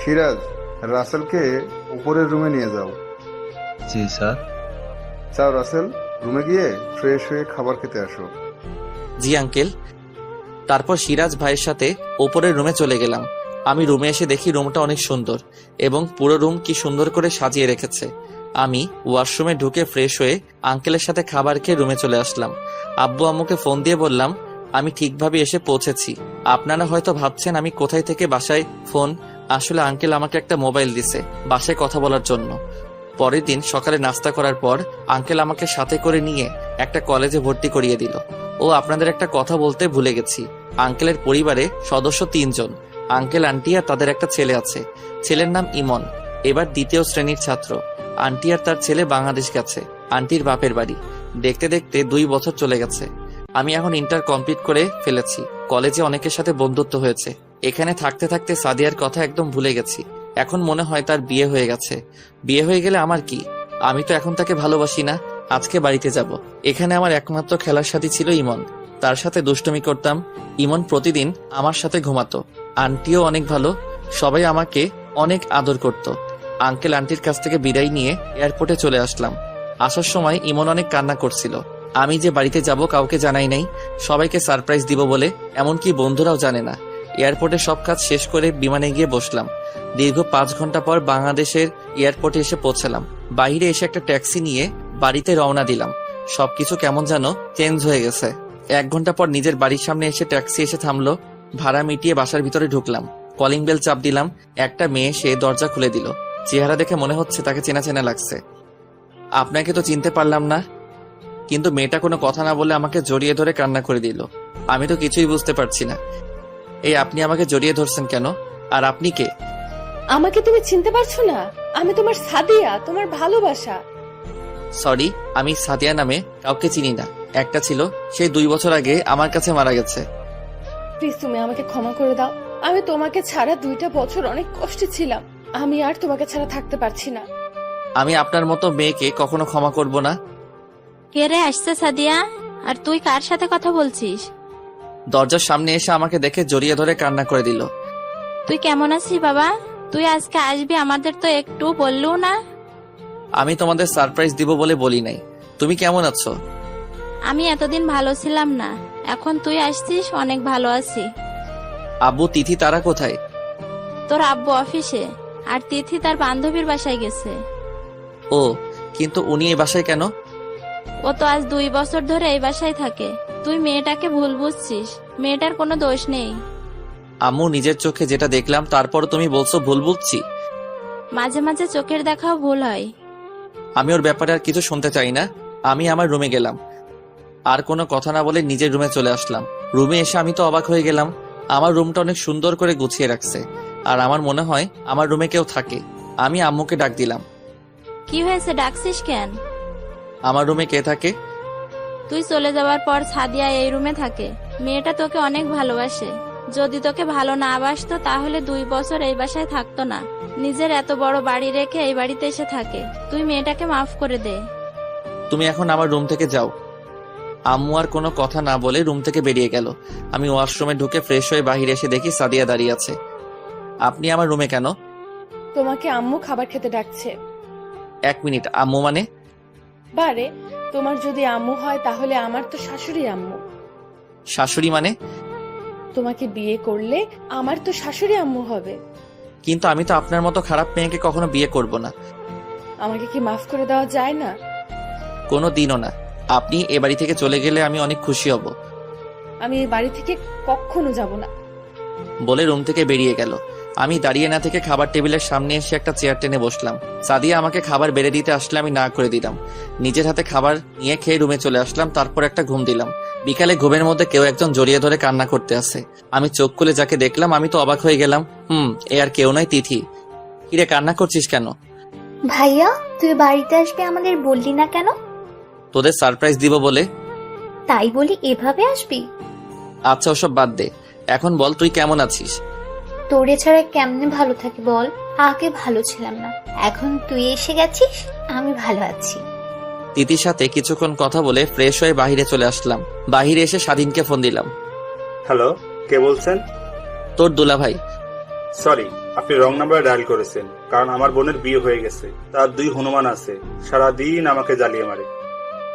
সিরাজ, রাসেলকে উপরের রুমে নিয়ে যাও। জি স্যার। যাও রাসেল, রুমে গিয়ে ফ্রেশ হয়ে খাবার খেতে আসো। জি আঙ্কেল। তারপর সিরাজ ভাইয়ের সাথে ওপরের রুমে চলে গেলাম। আমি রুমে এসে দেখি রুমটা অনেক সুন্দর এবং পুরো রুম কি সুন্দর করে সাজিয়ে রেখেছে। আমি ওয়াশরুমে ঢুকে ফ্রেশ হয়ে আঙ্কেলের সাথে খাবার খেয়ে রুমে চলে আসলাম। আব্বু আম্মুকে ফোন দিয়ে বললাম আমি ঠিকভাবে এসে পৌঁছেছি। আপনারা হয়তো ভাবছেন আমি কোথায় থেকে বাসায় ফোন। আসলে আঙ্কেল আমাকে একটা মোবাইল দিছে বাসায় কথা বলার জন্য। পরের দিন সকালে নাস্তা করার পর আঙ্কেল আমাকে সাথে করে নিয়ে একটা কলেজে ভর্তি করিয়ে দিল। ও আপনাদের একটা কথা বলতে ভুলে গেছি, আঙ্কেলের পরিবারে সদস্য 3 জন। আঙ্কেল, আন্টি আর তাদের একটা ছেলে আছে। ছেলের নাম ইমন, এবার 2য় শ্রেণীর ছাত্র। আন্টি আর তার ছেলে বাংলাদেশ গেছে আন্টির বাপের বাড়ি। দেখতে দেখতে 2 বছর চলে গেছে। আমি এখন ইন্টার কমপ্লিট করে ফেলেছি। কলেজে অনেকের সাথে বন্ধুত্ব হয়েছে। এখানে থাকতে থাকতে সাদিয়ার কথা একদম ভুলে গেছি। এখন মনে হয় তার বিয়ে হয়ে গেছে। বিয়ে হয়ে গেলে আমার কি? আমি তো এখন তাকে ভালোবাসি না। আজকে বাড়িতে যাব। এখানে আমার একমাত্র খেলার সাথী ছিল ইমন। তার সাথে দুষ্টুমি করতাম। ইমন প্রতিদিন আমার সাথে ঘুমাতো। আন্টিও অনেক ভালো, সবাই আমাকে অনেক আদর করত। আঙ্কেল আন্টির কাছ থেকে বিদায় নিয়ে এয়ারপোর্টে চলে আসলাম। আসার সময় ইমন অনেক কান্না করছিল। আমি যে বাড়িতে যাব কাউকে জানাই নাই, সবাইকে সারপ্রাইজ দিব বলে, এমনকি বন্ধুরাও জানে না। এয়ারপোর্টে সব কাজ শেষ করে বিমানে গিয়ে বসলাম। দীর্ঘ 5 ঘন্টা পর বাংলাদেশের এয়ারপোর্টে এসে পৌঁছালাম। বাইরে এসে একটা ট্যাক্সি নিয়ে বাড়িতে রওনা দিলাম। সবকিছু কেমন যেন চেঞ্জ হয়ে গেছে। 1 ঘন্টা পর নিজের বাড়ির সামনে এসে ট্যাক্সি এসে থামলো। ভাড়া মিটিয়ে বাসার ভিতরে ঢুকলাম। কলিং বেল চাপ দিলাম। একটা মেয়ে সে দরজা খুলে দিল। চেহারা দেখে মনে হচ্ছে তাকে চেনা চেনা লাগছে। আপনাকে তো চিনতে পারলাম না। কিন্তু মেয়েটা কোনো কথা না বলে আমাকে জড়িয়ে ধরে কান্না করে দিল। আমি তো কিছুই বুঝতে পারছি না। এই আপনি আমাকে জড়িয়ে ধরছেন কেন? আর আপনি কে? আমাকে তুমি চিনতে পারছো না? আমি তোমার সাদিয়া, তোমার ভালোবাসা। সরি, আমি সাদিয়া নামে কাউকে চিনি না। একটা ছিল, সেই 2 বছর আগে আমার কাছে মারা গেছে। প্লিজ তুমি আমাকে ক্ষমা করে দাও। আমি তোমাকে ছাড়া 2টা বছর অনেক কষ্টে ছিলাম। আমি আর তোমাকে ছাড়া থাকতে পারছি না। আমি আপনার মতো মেয়েকে কখনো ক্ষমা করব না। কে রে আসছে সাদিয়া? আর তুই কার সাথে কথা বলছিস? দরজার সামনে এসে আমাকে দেখে জড়িয়ে ধরে কান্না করে দিল। তুই কেমন আছিস বাবা? তুই আজকে আসবি, আমাদের তো একটু বললও না। আমি তোমাদের সারপ্রাইজ দিব বলে বলি নাই। তুমি কেমন আছো? আমি এতদিন ভালো ছিলাম না, এখন তুই আসছিস, অনেক ভালো আছি। আব্বু, তিথি তারা কোথায়? তোর আব্বু অফিসে, আর তিথি তার বান্ধবীর বাসায় গেছে। ও, কিন্তু উনি এই বাসায় কেন? ও তো আজ 2 বছর ধরে এই বাসায় থাকে। তুই মেয়েটাকে ভুল বুঝছিস, মেয়েটার কোনো দোষ নেই। আম্মু, নিজের চোখে যেটা দেখলাম তারপর তুমি বলছো ভুল বুঝছি। মাঝে মাঝে চোখের দেখাও ভুল হয়। আমি ওর ব্যাপারে আর কিছু শুনতে চাই না। আমি আমার রুমে গেলাম। আর কোনো কথা না বলে নিজের রুমে চলে আসলাম। রুমে এসে আমি তো অবাক হয়ে গেলাম। আমার রুমটা অনেক সুন্দর করে গুছিয়ে রাখছে। আর আমার মনে হয় আমার রুমে কেউ থাকে। আমি আম্মুকে ডাক দিলাম। কি হয়েছে, ডাকছিস কেন? আমার রুমে কে থাকে? তুই চলে যাওয়ার পর সাদিয়া এই রুমে থাকে। মেয়েটা তোকে অনেক ভালোবাসে। যদি তোকে ভালো না বাসতো তাহলে 2 বছর এই বাসায় থাকতো না। নিজের এত বড় বাড়ি রেখে এই বাড়িতে এসে থাকে। তুই মেয়েটাকে মাফ করে দে। তুমি এখন আমার রুম থেকে যাও। আম্মু আর কোনো কথা না বলে রুম থেকে বেরিয়ে গেল। আমি ওয়াশরুমে ঢুকে ফ্রেশ হয়ে বাহিরে এসে দেখি সাদিয়া দাঁড়িয়ে আছে। আপনি আমার রুমে কেন? তোমাকে আম্মু খাবার খেতে ডাকছে। 1 মিনিট, আম্মু মানে? বারে, তোমার যদি আম্মু হয় তাহলে আমার তো শাশুড়ি আম্মু। শাশুড়ি মানে? তোমাকে বিয়ে করলে আমার তো শাশুড়ি আম্মু হবে। কিন্তু আমি তো আপনার মতো খারাপ মেয়েকে কখনো বিয়ে করব না। আমাকে কি মাফ করে দেওয়া যায় না? কোনো দিনও না। আপনি এ বাড়ি থেকে চলে গেলে আমি অনেক খুশি হব। আমি এই বাড়ি থেকে কখনো যাব না। বলে রুম থেকে বেরিয়ে গেল। আমি দাঁড়িয়ে না থেকে খাবার টেবিলের সামনে এসে একটা চেয়ার টেনে বসলাম। সাদিয়া আমাকে খাবার বেড়ে দিতে আসলে আমি না করে দিলাম। নিজের হাতে খাবার নিয়ে খেয়ে রুমে চলে আসলাম, তারপর একটা ঘুম দিলাম। বিকালে ঘুমের মধ্যে কেউ একজন জড়িয়ে ধরে কান্না করতে আসে। আমি চোখ খুলে যাকে দেখলাম আমি তো অবাক হয়ে গেলাম। এ আর কেউ নয়, তিথি। কিরে কান্না করছিস কেন? ভাইয়া, তুই বাড়িতে আসবে আমাদের বললি না কেন? তোদের সারপ্রাইজ দিব বলে। তাই বলি এভাবে আসবি? আচ্ছা ওসব বাদ দে, এখন বল তুই কেমন আছিস? তোরে ছাড়া কেমনে ভালো থাকি বল? আগে ভালো ছিলাম না, এখন তুই এসে গেছিস, আমি ভালো আছি। তিথির সাথে কিছুক্ষণ কথা বলে ফ্রেশ হয়ে বাহিরে চলে আসলাম। বাহিরে এসে স্বাধীনকে ফোন দিলাম। হ্যালো, কে বলছেন? তোর দুলাভাই। সরি, আপনি রং নাম্বারে ডায়াল করেছেন। কারণ আমার বোনের বিয়ে হয়ে গেছে, তার 2 হনুমান আছে, সারাদিন আমাকে জ্বালিয়ে মারে।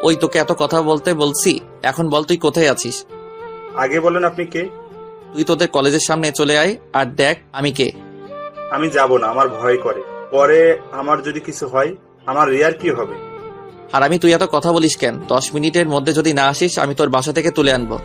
ওই তোকে এত কথা বলতে বলছি, এখন বল তুই কোথায় আছিস? আগে বলেন আপনি কে? তুই তোদের কলেজের সামনে চলে আয় আর দেখ আমি কে। আমি যাব না, আমার ভয় করে। পরে আমার যদি কিছু হয়, আমার রিয়ার কি হবে? আর আমি তুই এত কথা বলিস কেন? 10 মিনিটের মধ্যে যদি না আসিস আমি তোর বাসা থেকে তুলে আনবো।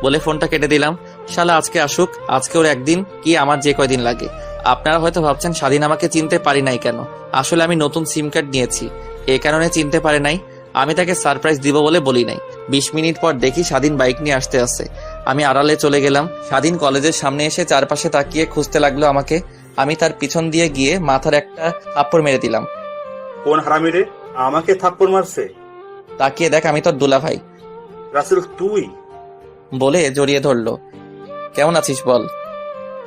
বলে ফোনটা কেটে দিলাম। শালা আজকে আসুক, আজকে ওর একদিন কি আমার যে কয়দিন লাগে। আপনারা হয়তো ভাবছেন স্বাধীন আমাকে চিনতে পারি নাই কেন। আসলে আমি নতুন সিম কার্ড নিয়েছি, এই কারণে চিনতে পারে নাই। আমি তাকে সারপ্রাইজ দিব বলে বলি নাই। 20 মিনিট পর দেখি স্বাধীন বাইক নিয়ে আসতে আসে। আমি আড়ালে চলে গেলাম। স্বাধীন কলেজের সামনে এসে চারপাশে তাকিয়ে খুঁজতে লাগলো আমাকে। আমি তার পিছন দিয়ে গিয়ে মাথার একটা থাপ্পড় মেরে দিলাম। কোন হারামি রে আমাকে থাপ্পড় মারছে? তাকিয়ে দেখ আমি তোর দুলাভাই। রাসেল তুই? বলে জড়িয়ে ধরলো। কেমন আছিস বল?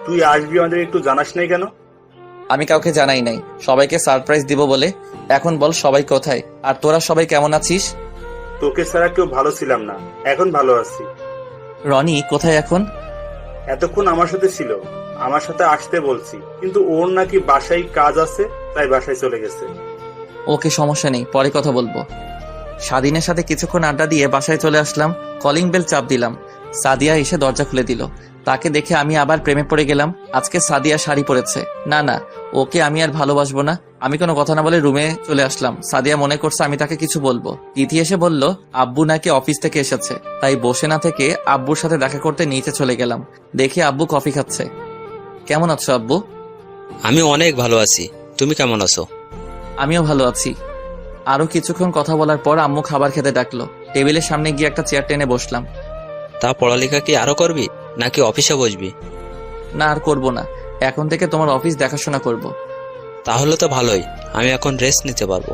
তুই আসবি আমাদের একটু জানাস নাই কেন? আমি কাউকে জানাই নাই, সবাইকে সারপ্রাইজ দিব বলে। এখন বল সবাই কোথায় আর তোরা সবাই কেমন আছিস? তোকে ছাড়া কেউ ভালো ছিলাম না, এখন ভালো আছি। রনি কোথায় এখন? এতক্ষণ আমার সাথে ছিল, আমার সাথে আসতে বলছি, কিন্তু ওর নাকি বাসায় কাজ আছে, তাই বাসায় চলে গেছে। ওকে সমস্যা নেই, পরে কথা বলবো। স্বাধীনের সাথে কিছুক্ষণ আড্ডা দিয়ে বাসায় চলে আসলাম। কলিং বেল চাপ দিলাম। সাদিয়া এসে দরজা খুলে দিল। তাকে দেখে আমি আবার প্রেমে পড়ে গেলাম। আজকে সাদিয়া শাড়ি পরেছে। না না, ওকে আমি আর ভালোবাসবো না। আমি কোনো কথা না বলে রুমে চলে আসলাম। সাদিয়া মনে করছে আমি তাকে কিছু বলবো। তিথি এসে বলল আব্বু নাকি অফিস থেকে এসেছে, তাই বসে না থেকে আব্বুর সাথে দেখা করতে নিচে চলে গেলাম। দেখি আব্বু কফি খাচ্ছে। কেমন আছো আব্বু? আমি অনেক ভালো আছি, তুমি কেমন আছো? আমিও ভালো আছি। আরো কিছুক্ষণ কথা বলার পর আম্মু খাবার খেতে ডাকলো। টেবিলের সামনে গিয়ে একটা চেয়ার টেনে বসলাম। তা পড়ালেখা কি আরো করবি নাকি অফিসে বসবি? না আর করবো না, এখন থেকে তোমার অফিস দেখাশোনা করব। তাহলে তো ভালোই, আমি এখন রেস্ট নিতে পারবো।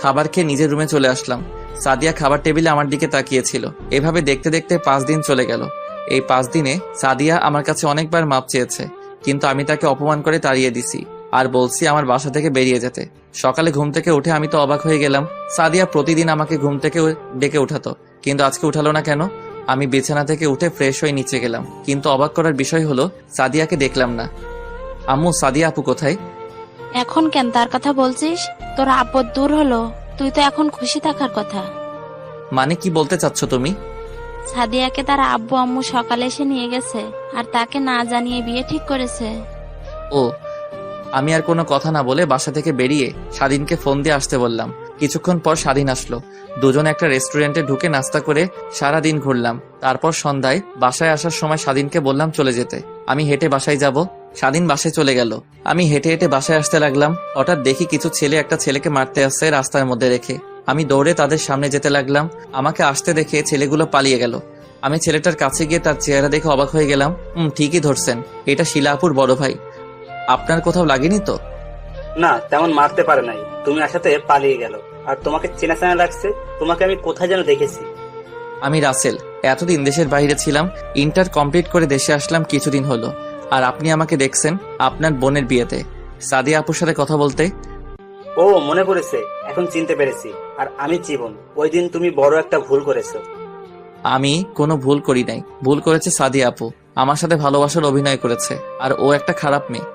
খাবার খেয়ে নিজের রুমে চলে আসলাম। সাদিয়া খাবার টেবিলে আমার দিকে তাকিয়েছিল। এভাবে দেখতে দেখতে 5 দিন চলে গেল। এই 5 দিনে সাদিয়া আমার কাছে অনেকবার মাপ চেয়েছে, কিন্তু আমি তাকে অপমান করে তাড়িয়ে দিছি আর বলছি আমার বাসা থেকে বেরিয়ে যেতে। সকালে ঘুম থেকে উঠে আমি তো অবাক হয়ে গেলাম। সাদিয়া প্রতিদিন আমাকে ঘুম থেকে ডেকে উঠাতো, কিন্তু আজকে উঠালো না কেন? আমি বিছানা থেকে উঠে ফ্রেশ হয়ে নিচে গেলাম, কিন্তু অবাক করার বিষয় হলো সাদিয়াকে দেখলাম না। আম্মু, সাদিয়া আপু কোথায়? এখন কেন তার কথা বলছিস? তোর আপদ দূর হলো, তুই তো এখন খুশি থাকার কথা। মানে কি বলতে চাচ্ছ তুমি? সাদিয়াকে তার আব্বু আম্মু সকালে এসে নিয়ে গেছে আর তাকে না জানিয়ে বিয়ে ঠিক করেছে। ও, আমি আর কোনো কথা না বলে বাসা থেকে বেরিয়ে স্বাধীনকে ফোন দিয়ে আসতে বললাম। কিছুক্ষণ পর স্বাধীন আসলো। দুজনে একটা রেস্টুরেন্টে ঢুকে নাস্তা করে সারাদিন ঘুরলাম। তারপর সন্ধ্যায় বাসায় আসার সময় স্বাধীনকে বললাম চলে যেতে। আমি হেঁটে বাসায় যাব। স্বাধীন বাসায় চলে গেল। আমি হেঁটে হেঁটে বাসায় আসতে লাগলাম। হঠাৎ দেখি কিছু ছেলে একটা ছেলেকে মারতে আসছে রাস্তার মধ্যে রেখে। আমি দৌড়ে তাদের সামনে যেতে লাগলাম। আমাকে আসতে দেখে ছেলেগুলো পালিয়ে গেল। আমি ছেলেটার কাছে গিয়ে তার চেহারা দেখে অবাক হয়ে গেলাম। ঠিকই ধরছেন, এটা শিলা আপুর বড় ভাই। আপনার কোথাও লাগেনি তো? না, তেমন মারতে পারে নাই, তুমি আসাতে পালিয়ে গেল। আর তোমাকে চেনা চেনা লাগছে, তোমাকে আমি কোথায় যেন দেখেছি। আমি রাসেল, এতদিন দেশের বাইরে ছিলাম। ইন্টার কমপ্লিট করে দেশে আসলাম কিছুদিন হলো। আর আপনি আমাকে দেখছেন আপনার বোনের বিয়েতে সাদিয়া আপুর সাথে কথা বলতে। ও, মনে পড়েছে, এখন চিনতে পেরেছি। আর আমি জীবন, ওই দিন তুমি বড় একটা ভুল করেছো। আমি কোনো ভুল করি নাই, ভুল করেছে সাদিয়া আপু। আমার সাথে ভালোবাসার অভিনয় করেছে, আর ও একটা খারাপ মেয়ে।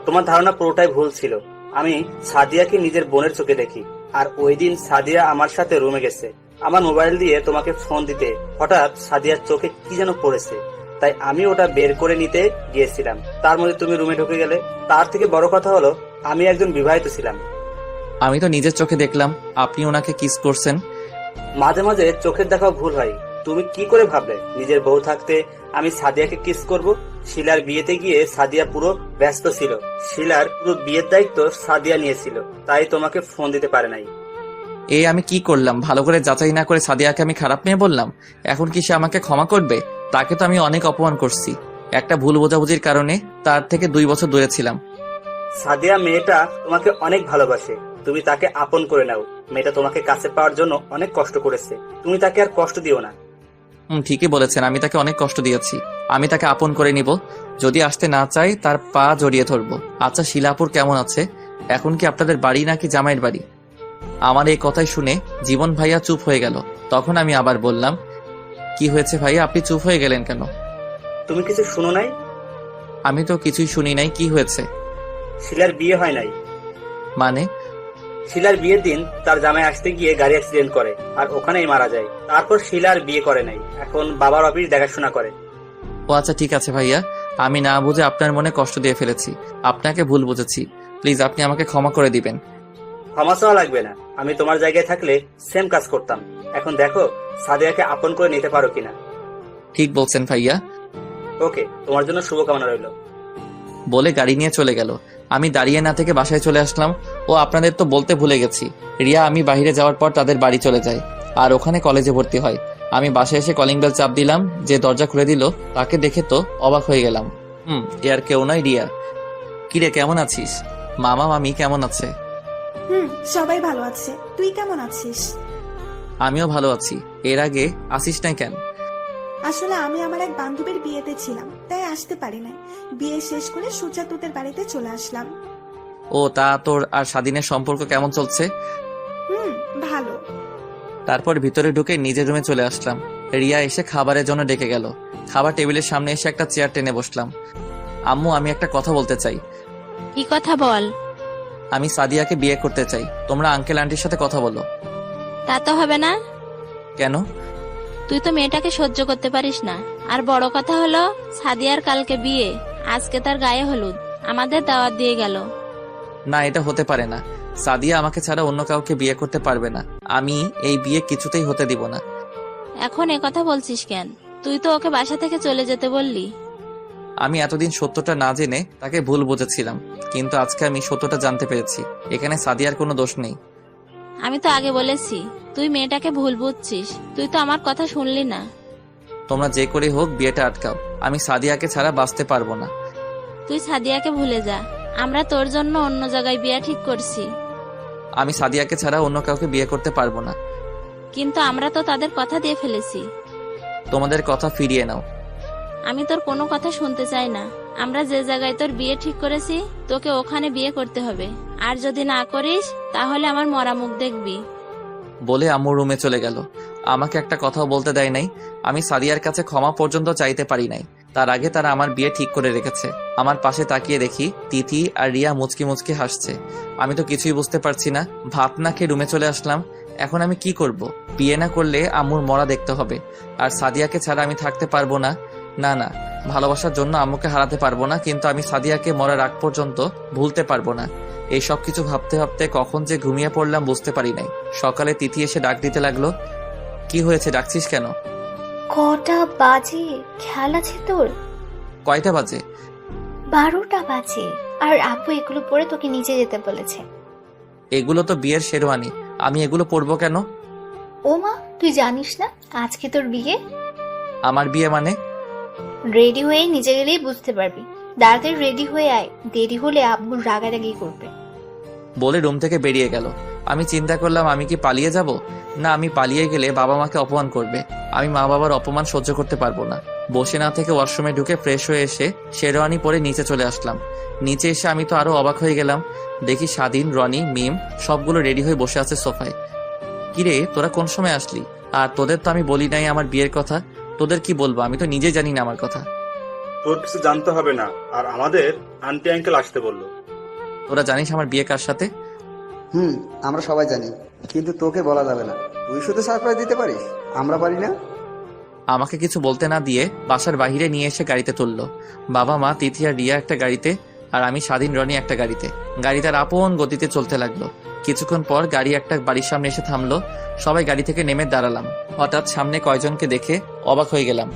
তোমার ধারণা পুরোটাই ভুল ছিল। আমি সাদিয়াকে নিজের বোনের চোখে দেখি। আর ওই দিন সাদিয়া আমার সাথে রুমে গেছে। আমার মোবাইল দিয়ে তোমাকে ফোন দিতে হঠাৎ সাদিয়ার চোখে কি যেন পড়েছে, তাই আমি ওটা বের করে নিতে গিয়েছিলাম। তার মধ্যে তুমি রুমে ঢুকে গেলে। তার থেকে বড় কথা হলো, আমি একজন বিবাহিত ছিলাম। আমি তো নিজের চোখে দেখলাম আপনি ওনাকে কিস করছেন। মাঝে মাঝে চোখের দেখাও ভুল হয়। তুমি কি করে ভাবলে নিজের বউ থাকতে আমি সাদিয়াকে কিস করব। শিলার বিয়েতে গিয়ে সাদিয়া পুরো ব্যস্ত ছিল। শিলার পুরো বিয়ের দায়িত্ব সাদিয়া নিয়েছিল, তাই তোমাকে ফোন দিতে পারে নাই। এই আমি কি করলাম? ভালো করে যাচাই না করে সাদিয়াকে আমি খারাপ মেয়ে বললাম। এখন কি সে আমাকে ক্ষমা করবে? তাকে তো আমি অনেক অপমান করছি। একটা ভুল বোঝাবুঝির কারণে তার থেকে 2 বছর দূরে ছিলাম। সাদিয়া মেয়েটা তোমাকে অনেক ভালোবাসে, তুমি তাকে আপন করে নাও। মেয়েটা তোমাকে কাছে পাওয়ার জন্য অনেক কষ্ট করেছে, তুমি তাকে আর কষ্ট দিও না। ঠিকই বলেছেন, আমি তাকে অনেক কষ্ট দিয়েছি। আমি তাকে আপন করে নিব। যদি আসতে না চাই তার পা জড়িয়ে ধরবো। আচ্ছা, শিলাপুর কেমন আছে? এখন কি আপনাদের বাড়ি নাকি জামাইয়ের বাড়ি? আমার এই কথাই শুনে জীবন ভাইয়া চুপ হয়ে গেল। তখন আমি আবার বললাম, কি হয়েছে ভাইয়া, আপনি চুপ হয়ে গেলেন কেন? তুমি কিছু শুনো নাই? আমি তো কিছুই শুনি নাই। কি হয়েছে? শিলার বিয়ে হয় নাই। মানে? শিলার বিয়ের দিন তার জামাই আসতে গিয়ে গাড়ি অ্যাক্সিডেন্ট করে আর ওখানেই মারা যায়। তারপর শিলার বিয়ে করে নাই, এখন বাবার অফিস দেখাশোনা করে। ও আচ্ছা, ঠিক আছে ভাইয়া, আমি না বুঝে আপনার মনে কষ্ট দিয়ে ফেলেছি। আপনাকে ভুল বুঝেছি। প্লিজ আপনি আমাকে ক্ষমা করে দিবেন। ক্ষমা চাওয়া লাগবে না, আমি তোমার জায়গায় থাকলে সেম কাজ করতাম। এখন দেখো সাদিয়াকে আপন করে নিতে পারো কিনা। ঠিক বলছেন ভাইয়া। ওকে, তোমার জন্য শুভকামনা রইল। বলে গাড়ি নিয়ে চলে গেল। আমি দাঁড়িয়ে না থেকে বাসায় চলে আসলাম। ও আপনাদের তো বলতে ভুলে গেছি, রিয়া আমি বাইরে যাওয়ার পর তাদের বাড়ি চলে যায় আর ওখানে কলেজে ভর্তি হয়। আমি বাসায় এসে কলিং বেল চাপ দিলাম। যে দরজা খুলে দিল তাকে দেখে তো অবাক হয়ে গেলাম। এ আর কেউ নয়, রিয়া। কিরে, কেমন আছিস? মামা মামি কেমন আছে? সবাই ভালো আছে। তুই কেমন আছিস? আমিও ভালো আছি। এর আগে আসিস নাই কেন? আসলে আমি আমার এক বান্ধবীর বিয়েতে ছিলাম, তাই আসতে পারি নাই। বিয়ে শেষ করে সুজা তোদের বাড়িতে চলে আসলাম। ও তা তোর আর স্বাধীনের সম্পর্ক কেমন চলছে? ভালো। তারপর ভিতরে ঢুকে নিজের রুমে চলে আসলাম। রিয়া এসে খাবারের জন্য ডেকে গেল। খাবার টেবিলের সামনে এসে একটা চেয়ার টেনে বসলাম। আম্মু, আমি একটা কথা বলতে চাই। কি কথা বল? আমি সাদিয়াকে বিয়ে করতে চাই। তোমরা আঙ্কেল আন্টির সাথে কথা বলো। তা তো হবে না। কেন? তুই তো মেয়েটাকে সহ্য করতে পারিস না। আর বড় কথা হলো সাদিয়ার কালকে বিয়ে, আজকে তার গায়ে হলুদ, আমাদের দাওয়াত দিয়ে গেল। না, এটা হতে পারে না। সাদিয়া আমাকে ছাড়া অন্য কাউকে বিয়ে করতে পারবে না। আমি এই বিয়ে কিছুতেই হতে দিব না। এখন এ কথা বলছিস কেন? তুই তো ওকে বাসা থেকে চলে যেতে বললি। আমি এতদিন সত্যটা না জেনে তাকে ভুল বুঝেছিলাম, কিন্তু আজকে আমি সত্যটা জানতে পেরেছি। এখানে সাদিয়ার কোনো দোষ নেই। আমি তো আগে বলেছি তুই মেয়েটাকে ভুল বুঝছিস। তুই তো আমার কথা শুনলি না। তোমরা যে করে হোক বিয়েটা আটকাও। আমি সাদিয়াকে ছাড়া বাঁচতে পারবো না। তুই সাদিয়াকে ভুলে যা। আমরা তোর জন্য অন্য জায়গায় বিয়ে ঠিক করছি। আমি সাদিয়াকে ছাড়া অন্য কাউকে বিয়ে করতে পারবো না। কিন্তু আমরা তো তাদের কথা দিয়ে ফেলেছি। তোমাদের কথা ফিরিয়ে নাও। আমি তোর কোনো কথা শুনতে চাই না। আমরা যে জায়গায় তোর বিয়ে ঠিক করেছি তোকে ওখানে বিয়ে করতে হবে। আর যদি না করিস তাহলে আমার মরা মুখ দেখবি। বলে আম্মু রুমে চলে গেল। আমাকে একটা কথাও বলতে দেয় নাই। আমি সাদিয়ার কাছে ক্ষমা পর্যন্ত চাইতে পারি নাই। তার আগে তারা আমার বিয়ে ঠিক করে রেখেছে। আমার পাশে তাকিয়ে দেখি তিথি আর রিয়া মুচকি মুচকি হাসছে। আমি তো কিছুই বুঝতে পারছি না। ভাত না খেয়ে রুমে চলে আসলাম। এখন আমি কি করব? বিয়ে না করলে আম্মুর মরা দেখতে হবে। আর সাদিয়াকে ছাড়া আমি থাকতে পারবো না। না না, ভালোবাসার জন্য আম্মুকে হারাতে পারবো না, কিন্তু আমি সাদিয়াকে মরার আগ পর্যন্ত ভুলতে পারবো না। এই সব কিছু ভাবতে ভাবতে কখন যে ঘুমিয়ে পড়লাম বুঝতে পারি নাই। সকালে তিথি এসে ডাক দিতে লাগলো। কি হয়েছে, ডাকছিস কেন? কটা বাজে? খেয়াল আছে তোর? কয়টা বাজে? 12টা বাজে। আর আপু এগুলো পরে তোকে নিচে যেতে বলেছে। এগুলো তো বিয়ের শেরওয়ানি, আমি এগুলো পরবো কেন? ও মা, তুই জানিস না আজকে তোর বিয়ে? আমার বিয়ে মানে? রেডি হয়ে নিচে গেলেই বুঝতে পারবি। তাড়াতাড়ি রেডি হয়ে আয়, দেরি হলে আব্বুর রাগারাগি করবে। বলে রুম থেকে বেরিয়ে গেল। আমি চিন্তা করলাম আমি কি পালিয়ে যাব? না, আমি পালিয়ে গেলে বাবা মাকে অপমান করবে। আমি মা বাবার অপমান সহ্য করতে পারবো না। বসে না থেকে ওয়াশরুমে ঢুকে ফ্রেশ হয়ে এসে শেরওয়ানি পরে নিচে চলে আসলাম। নিচে এসে আমি তো আরো অবাক হয়ে গেলাম। দেখি স্বাধীন, রনি, মিম সবগুলো রেডি হয়ে বসে আছে সোফায়। কিরে, তোরা কোন সময় আসলি? আর তোদের তো আমি বলি নাই আমার বিয়ের কথা। তোদের কি বলবো, আমি তো নিজে জানি না আমার কথা। তোর কিছু জানতে হবে না, আর আমাদের আন্টি আঙ্কেল আসতে বললো। তোরা জানিস আমার বিয়ে কার সাথে? আমরা সবাই জানি, কিন্তু তোকে বলা যাবে না। তুই শুধু সারপ্রাইজ দিতে পারিস, আমরা পারি না। আমাকে কিছু বলতে না দিয়ে বাসার বাহিরে নিয়ে এসে গাড়িতে তুললো। বাবা মা, তিথি আর রিয়া একটা গাড়িতে আর আমি স্বাধীন রনি একটা গাড়িতে। গাড়ি তার আপন গতিতে চলতে লাগলো। কিছুক্ষণ পর গাড়ি একটা বাড়ির সামনে এসে থামলো। সবাই গাড়ি থেকে নেমে দাঁড়ালাম। হঠাৎ সামনে কয়জনকে দেখে অবাক হয়ে গেলাম।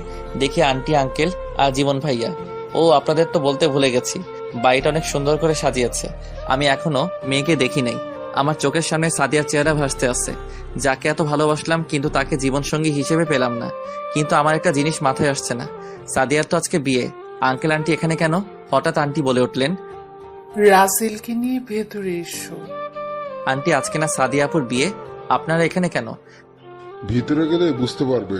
দেখি আন্টি, আঙ্কেল আর জীবন ভাইয়া। ও, আপনাদের তো বলতে ভুলে গেছি, বাড়িটা অনেক সুন্দর করে সাজিয়েছে। আমি এখনো মেয়েকে দেখি নাই। আমার চোখের সামনে সাদিয়ার চেহারা ভাসতে আছে, যাকে এত ভালোবাসলাম, কিন্তু তাকে জীবনসঙ্গী হিসেবে পেলাম না। কিন্তু আমার একটা জিনিস মাথায় আসছে না, সাদিয়ার তো আজকে বিয়ে। আঙ্কেল আন্টি এখানে কেন? হঠাৎ আন্টি বলে উঠলেন, রাসেলকে নিয়ে ভেতরে এসো। আন্টি, আজকে না সাদিয়া আপুর বিয়ে, আপনারা এখানে কেন? ভিতরে গেলে বুঝতে পারবে।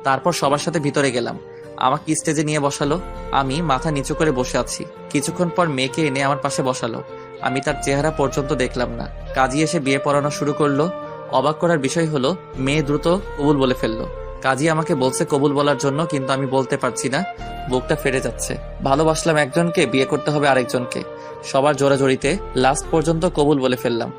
তারপর সবার সাথে ভিতরে গেলাম। আমাকে স্টেজে নিয়ে বসালো। আমি মাথা নিচু করে বসে আছি। কিছুক্ষণ পর মেয়েকে এনে আমার পাশে বসালো। আমি তার চেহারা পর্যন্ত দেখলাম না। কাজী এসে বিয়ে পড়ানো শুরু করলো। অবাক করার বিষয় হলো, মেয়ে দ্রুত কবুল বলে ফেললো। কাজী আমাকে বলছে কবুল বলার জন্য, কিন্তু আমি বলতে পারছি না, বুকটা ফেটে যাচ্ছে। ভালোবাসলাম একজনকে, বিয়ে করতে হবে আরেকজনকে। সবার জোরাজোরিতে লাস্ট পর্যন্ত কবুল বলে ফেললাম।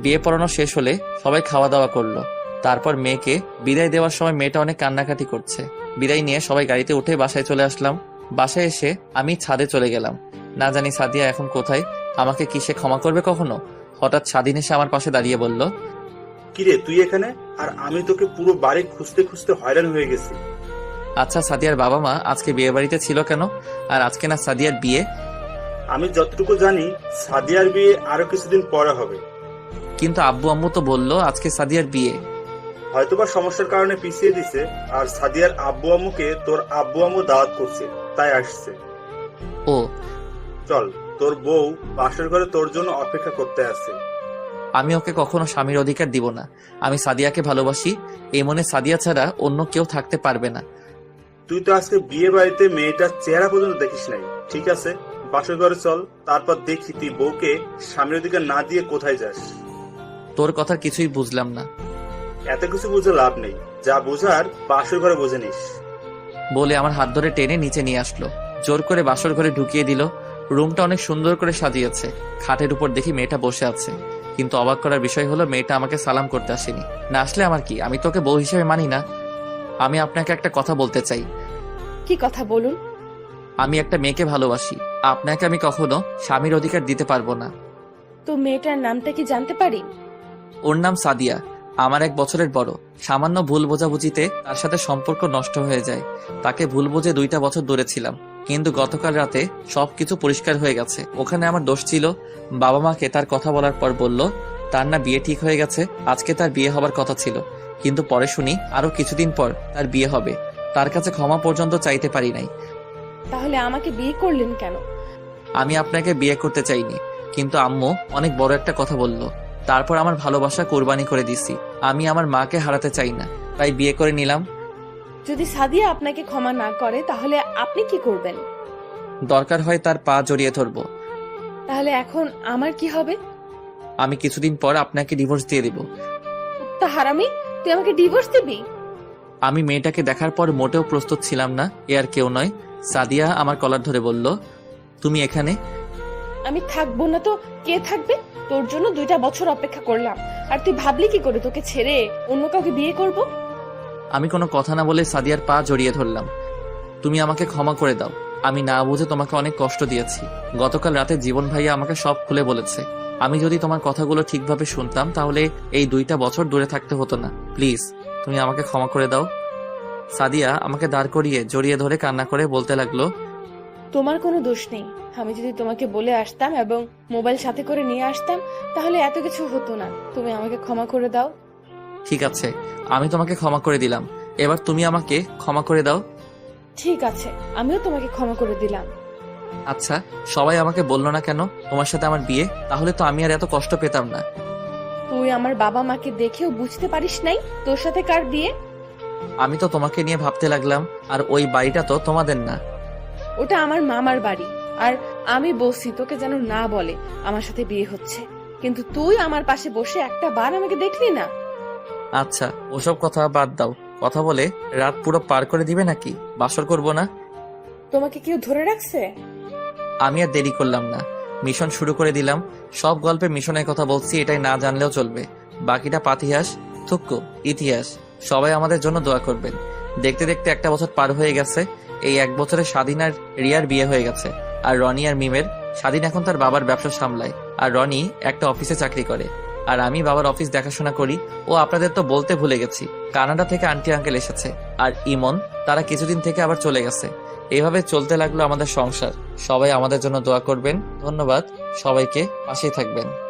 বিয়ে পড়ানো শেষ হলে সবাই খাওয়া দাওয়া করলো। তারপর মেয়েকে বিদায় দেওয়ার সময় মেয়েটা অনেক কান্নাকাটি করছে। বিদায় নিয়ে সবাই গাড়িতে উঠে বাসায় চলে আসলাম। বাসায় এসে আমি ছাদে চলে গেলাম। না জানি সাদিয়া এখন কোথায়, আমাকে কি সে ক্ষমা করবে কখনো? হঠাৎ স্বাধীন এসে আমার পাশে দাঁড়িয়ে বলল, কিরে তুই এখানে? আর আমি তোকে পুরো বাড়ি খুঁজতে খুঁজতে হয়রান হয়ে গেছি। আচ্ছা, সাদিয়ার বাবা মা আজকে বিয়ে বাড়িতে ছিল কেন? আর আজকে না সাদিয়ার বিয়ে? আমি যতটুকু জানি সাদিয়ার বিয়ে আরো কিছুদিন পরে হবে। কিন্তু আব্বু আম্মু তো বললো আজকে সাদিয়ার বিয়ে। হয়তোবা সমস্যার কারণে পিছিয়ে দিছে। আর সাদিয়ার আব্বু আম্মুকে তোর আব্বু আম্মু দাওয়াত করছে, তাই আসছে। ও, চল, তোর বউ বাসর ঘরে তোর জন্য অপেক্ষা করতে আছে। আমি ওকে কখনো স্বামীর অধিকার দিব না। আমি সাদিয়াকে ভালোবাসি, এই মনে সাদিয়া ছাড়া অন্য কেউ থাকতে পারবে না। তুই তো আজকে বিয়ে বাড়িতে মেয়েটার চেহারা পর্যন্ত দেখিস নাই। ঠিক আছে, বাসর ঘরে চল, তারপর দেখি তুই বউকে স্বামীর অধিকার না দিয়ে কোথায় যাস। তোর কথা কিছুই বুঝলাম না। এত কিছু বুঝে লাভ নেই, যা বুঝার বাসর ঘরে বুঝে নিস। বলে আমার হাত ধরে টেনে নিচে নিয়ে আসলো। জোর করে বাসর ঘরে ঢুকিয়ে দিল। রুমটা অনেক সুন্দর করে সাজিয়েছে। খাটের উপর দেখি মেয়েটা বসে আছে, কিন্তু অবাক করার বিষয় হলো মেয়েটা আমাকে সালাম করতে আসেনি। না আসলে আমার কি, আমি তোকে বউ হিসেবে মানি না। আমি আপনাকে একটা কথা বলতে চাই। কি কথা বলুন? আমি একটা মেয়েকে ভালোবাসি, আপনাকে আমি কখনো স্বামীর অধিকার দিতে পারবো না। তো মেয়েটার নামটা কি জানতে পারি? ওর নাম সাদিয়া, আমার 1 বছরের বড়। সামান্য ভুল বোঝাবুঝিতে তার সাথে সম্পর্ক নষ্ট হয়ে যায়। তাকে ভুল বুঝে 2টা বছর দূরে ছিলাম, কিন্তু গতকাল রাতে সবকিছু পরিষ্কার হয়ে গেছে। ওখানে আমার দোষ ছিল। বাবা মাকে তার কথা বলার পর বলল তার না বিয়ে ঠিক হয়ে গেছে, আজকে তার বিয়ে হবার কথা ছিল। কিন্তু পরে শুনি আরো কিছুদিন পর তার বিয়ে হবে। তার কাছে ক্ষমা পর্যন্ত চাইতে পারি নাই। তাহলে আমাকে বিয়ে করলেন কেন? আমি আপনাকে বিয়ে করতে চাইনি, কিন্তু আম্মু অনেক বড় একটা কথা বলল। তারপর আমার ভালোবাসা কোরবানি করে দিছি। আমি আমার মাকে হারাতে চাই না, তাই বিয়ে করে নিলাম। যদি সাদিয়া আপনাকে ক্ষমা না করে তাহলে আপনি কি করবেন? দরকার হয় তার পা জড়িয়ে ধরবো। তাহলে এখন আমার কি হবে? আমি কিছুদিন পর আপনাকে ডিভোর্স দিয়ে দেব। তা হারামি, তুই আমাকে ডিভোর্স দিবি? আমি মেয়েটাকে দেখার পর মোটেও প্রস্তুত ছিলাম না। এ আর কেউ নয়, সাদিয়া আমার কলার ধরে বলল, তুমি এখানে? আমি থাকবো না তো কে থাকবে? তোর জন্য 2টা বছর অপেক্ষা করলাম, আর তুই ভাবলি কি করে তোকে ছেড়ে অন্য কাউকে বিয়ে করব? আমি কোনো কথা না বলে সাদিয়ার পা জড়িয়ে ধরলাম। তুমি আমাকে ক্ষমা করে দাও, আমি না বুঝে তোমাকে অনেক কষ্ট দিয়েছি। গতকাল রাতে জীবন ভাইয়া আমাকে সব খুলে বলেছে। আমি যদি তোমার কথাগুলো ঠিকভাবে শুনতাম তাহলে এই 2টা বছর দূরে থাকতে হতো না। প্লিজ, তুমি আমাকে ক্ষমা করে দাও। সাদিয়া আমাকে দাঁড় করিয়ে জড়িয়ে ধরে কান্না করে বলতে লাগলো, তোমার কোনো দোষ নেই। আমি যদি তোমাকে বলে আসতাম এবং মোবাইল সাথে করে নিয়ে আসতাম তাহলে এত কিছু হতো না। তুমি আমাকে ক্ষমা করে দাও। ঠিক আছে, আমি তোমাকে ক্ষমা করে দিলাম। এবার তুমি আমাকে ক্ষমা করে দাও। ঠিক আছে, আমিও তোমাকে ক্ষমা করে দিলাম। আচ্ছা, সবাই আমাকে বললো না কেন তোমার সাথে আমার বিয়ে? তাহলে তো আমি আর এত কষ্ট পেতাম না। তুই আমার বাবা মাকে দেখেও বুঝতে পারিস নাই তোর সাথে কার বিয়ে? আমি তো তোমাকে নিয়ে ভাবতে লাগলাম, আর ওই বাড়িটা তো তোমাদের না। ওটা আমার মামার বাড়ি, আর আমি বলছি তোকে যেন না বলে আমার সাথে বিয়ে হচ্ছে, কিন্তু তুই আমার পাশে বসে একটা বার আমাকে দেখলি না। আচ্ছা, ওসব কথা বাদ দাও। কথা বলে রাত পুরো পার করে দিবে নাকি? বাসর করব না? তোমাকে কেউ ধরে রাখছে? আমি আর দেরি করলাম না, মিশন শুরু করে দিলাম। সব গল্পে মিশনের কথা বলছি, এটাই না জানলেও চলবে। বাকিটা পাতিহাস, থুক্কু, ইতিহাস। সবাই আমাদের জন্য দোয়া করবেন। দেখতে দেখতে 1টা বছর পার হয়ে গেছে। এই 1 বছরে স্বাধীন আর রিয়ার বিয়ে হয়ে গেছে, আর রনি আর মিমের স্বাধীন এখন তার বাবার ব্যবসা সামলায়, আর রনি একটা অফিসে চাকরি করে, আর আমি বাবার অফিস দেখাশোনা করি। ও আপনাদের তো বলতে ভুলে গেছি, কানাডা থেকে আন্টি আঙ্কেল এসেছে, আর ইমন তারা কিছুদিন থেকে আবার চলে গেছে। এইভাবে চলতে লাগলো আমাদের সংসার। সবাই আমাদের জন্য দোয়া করবেন। ধন্যবাদ, সবাইকে পাশেই থাকবেন।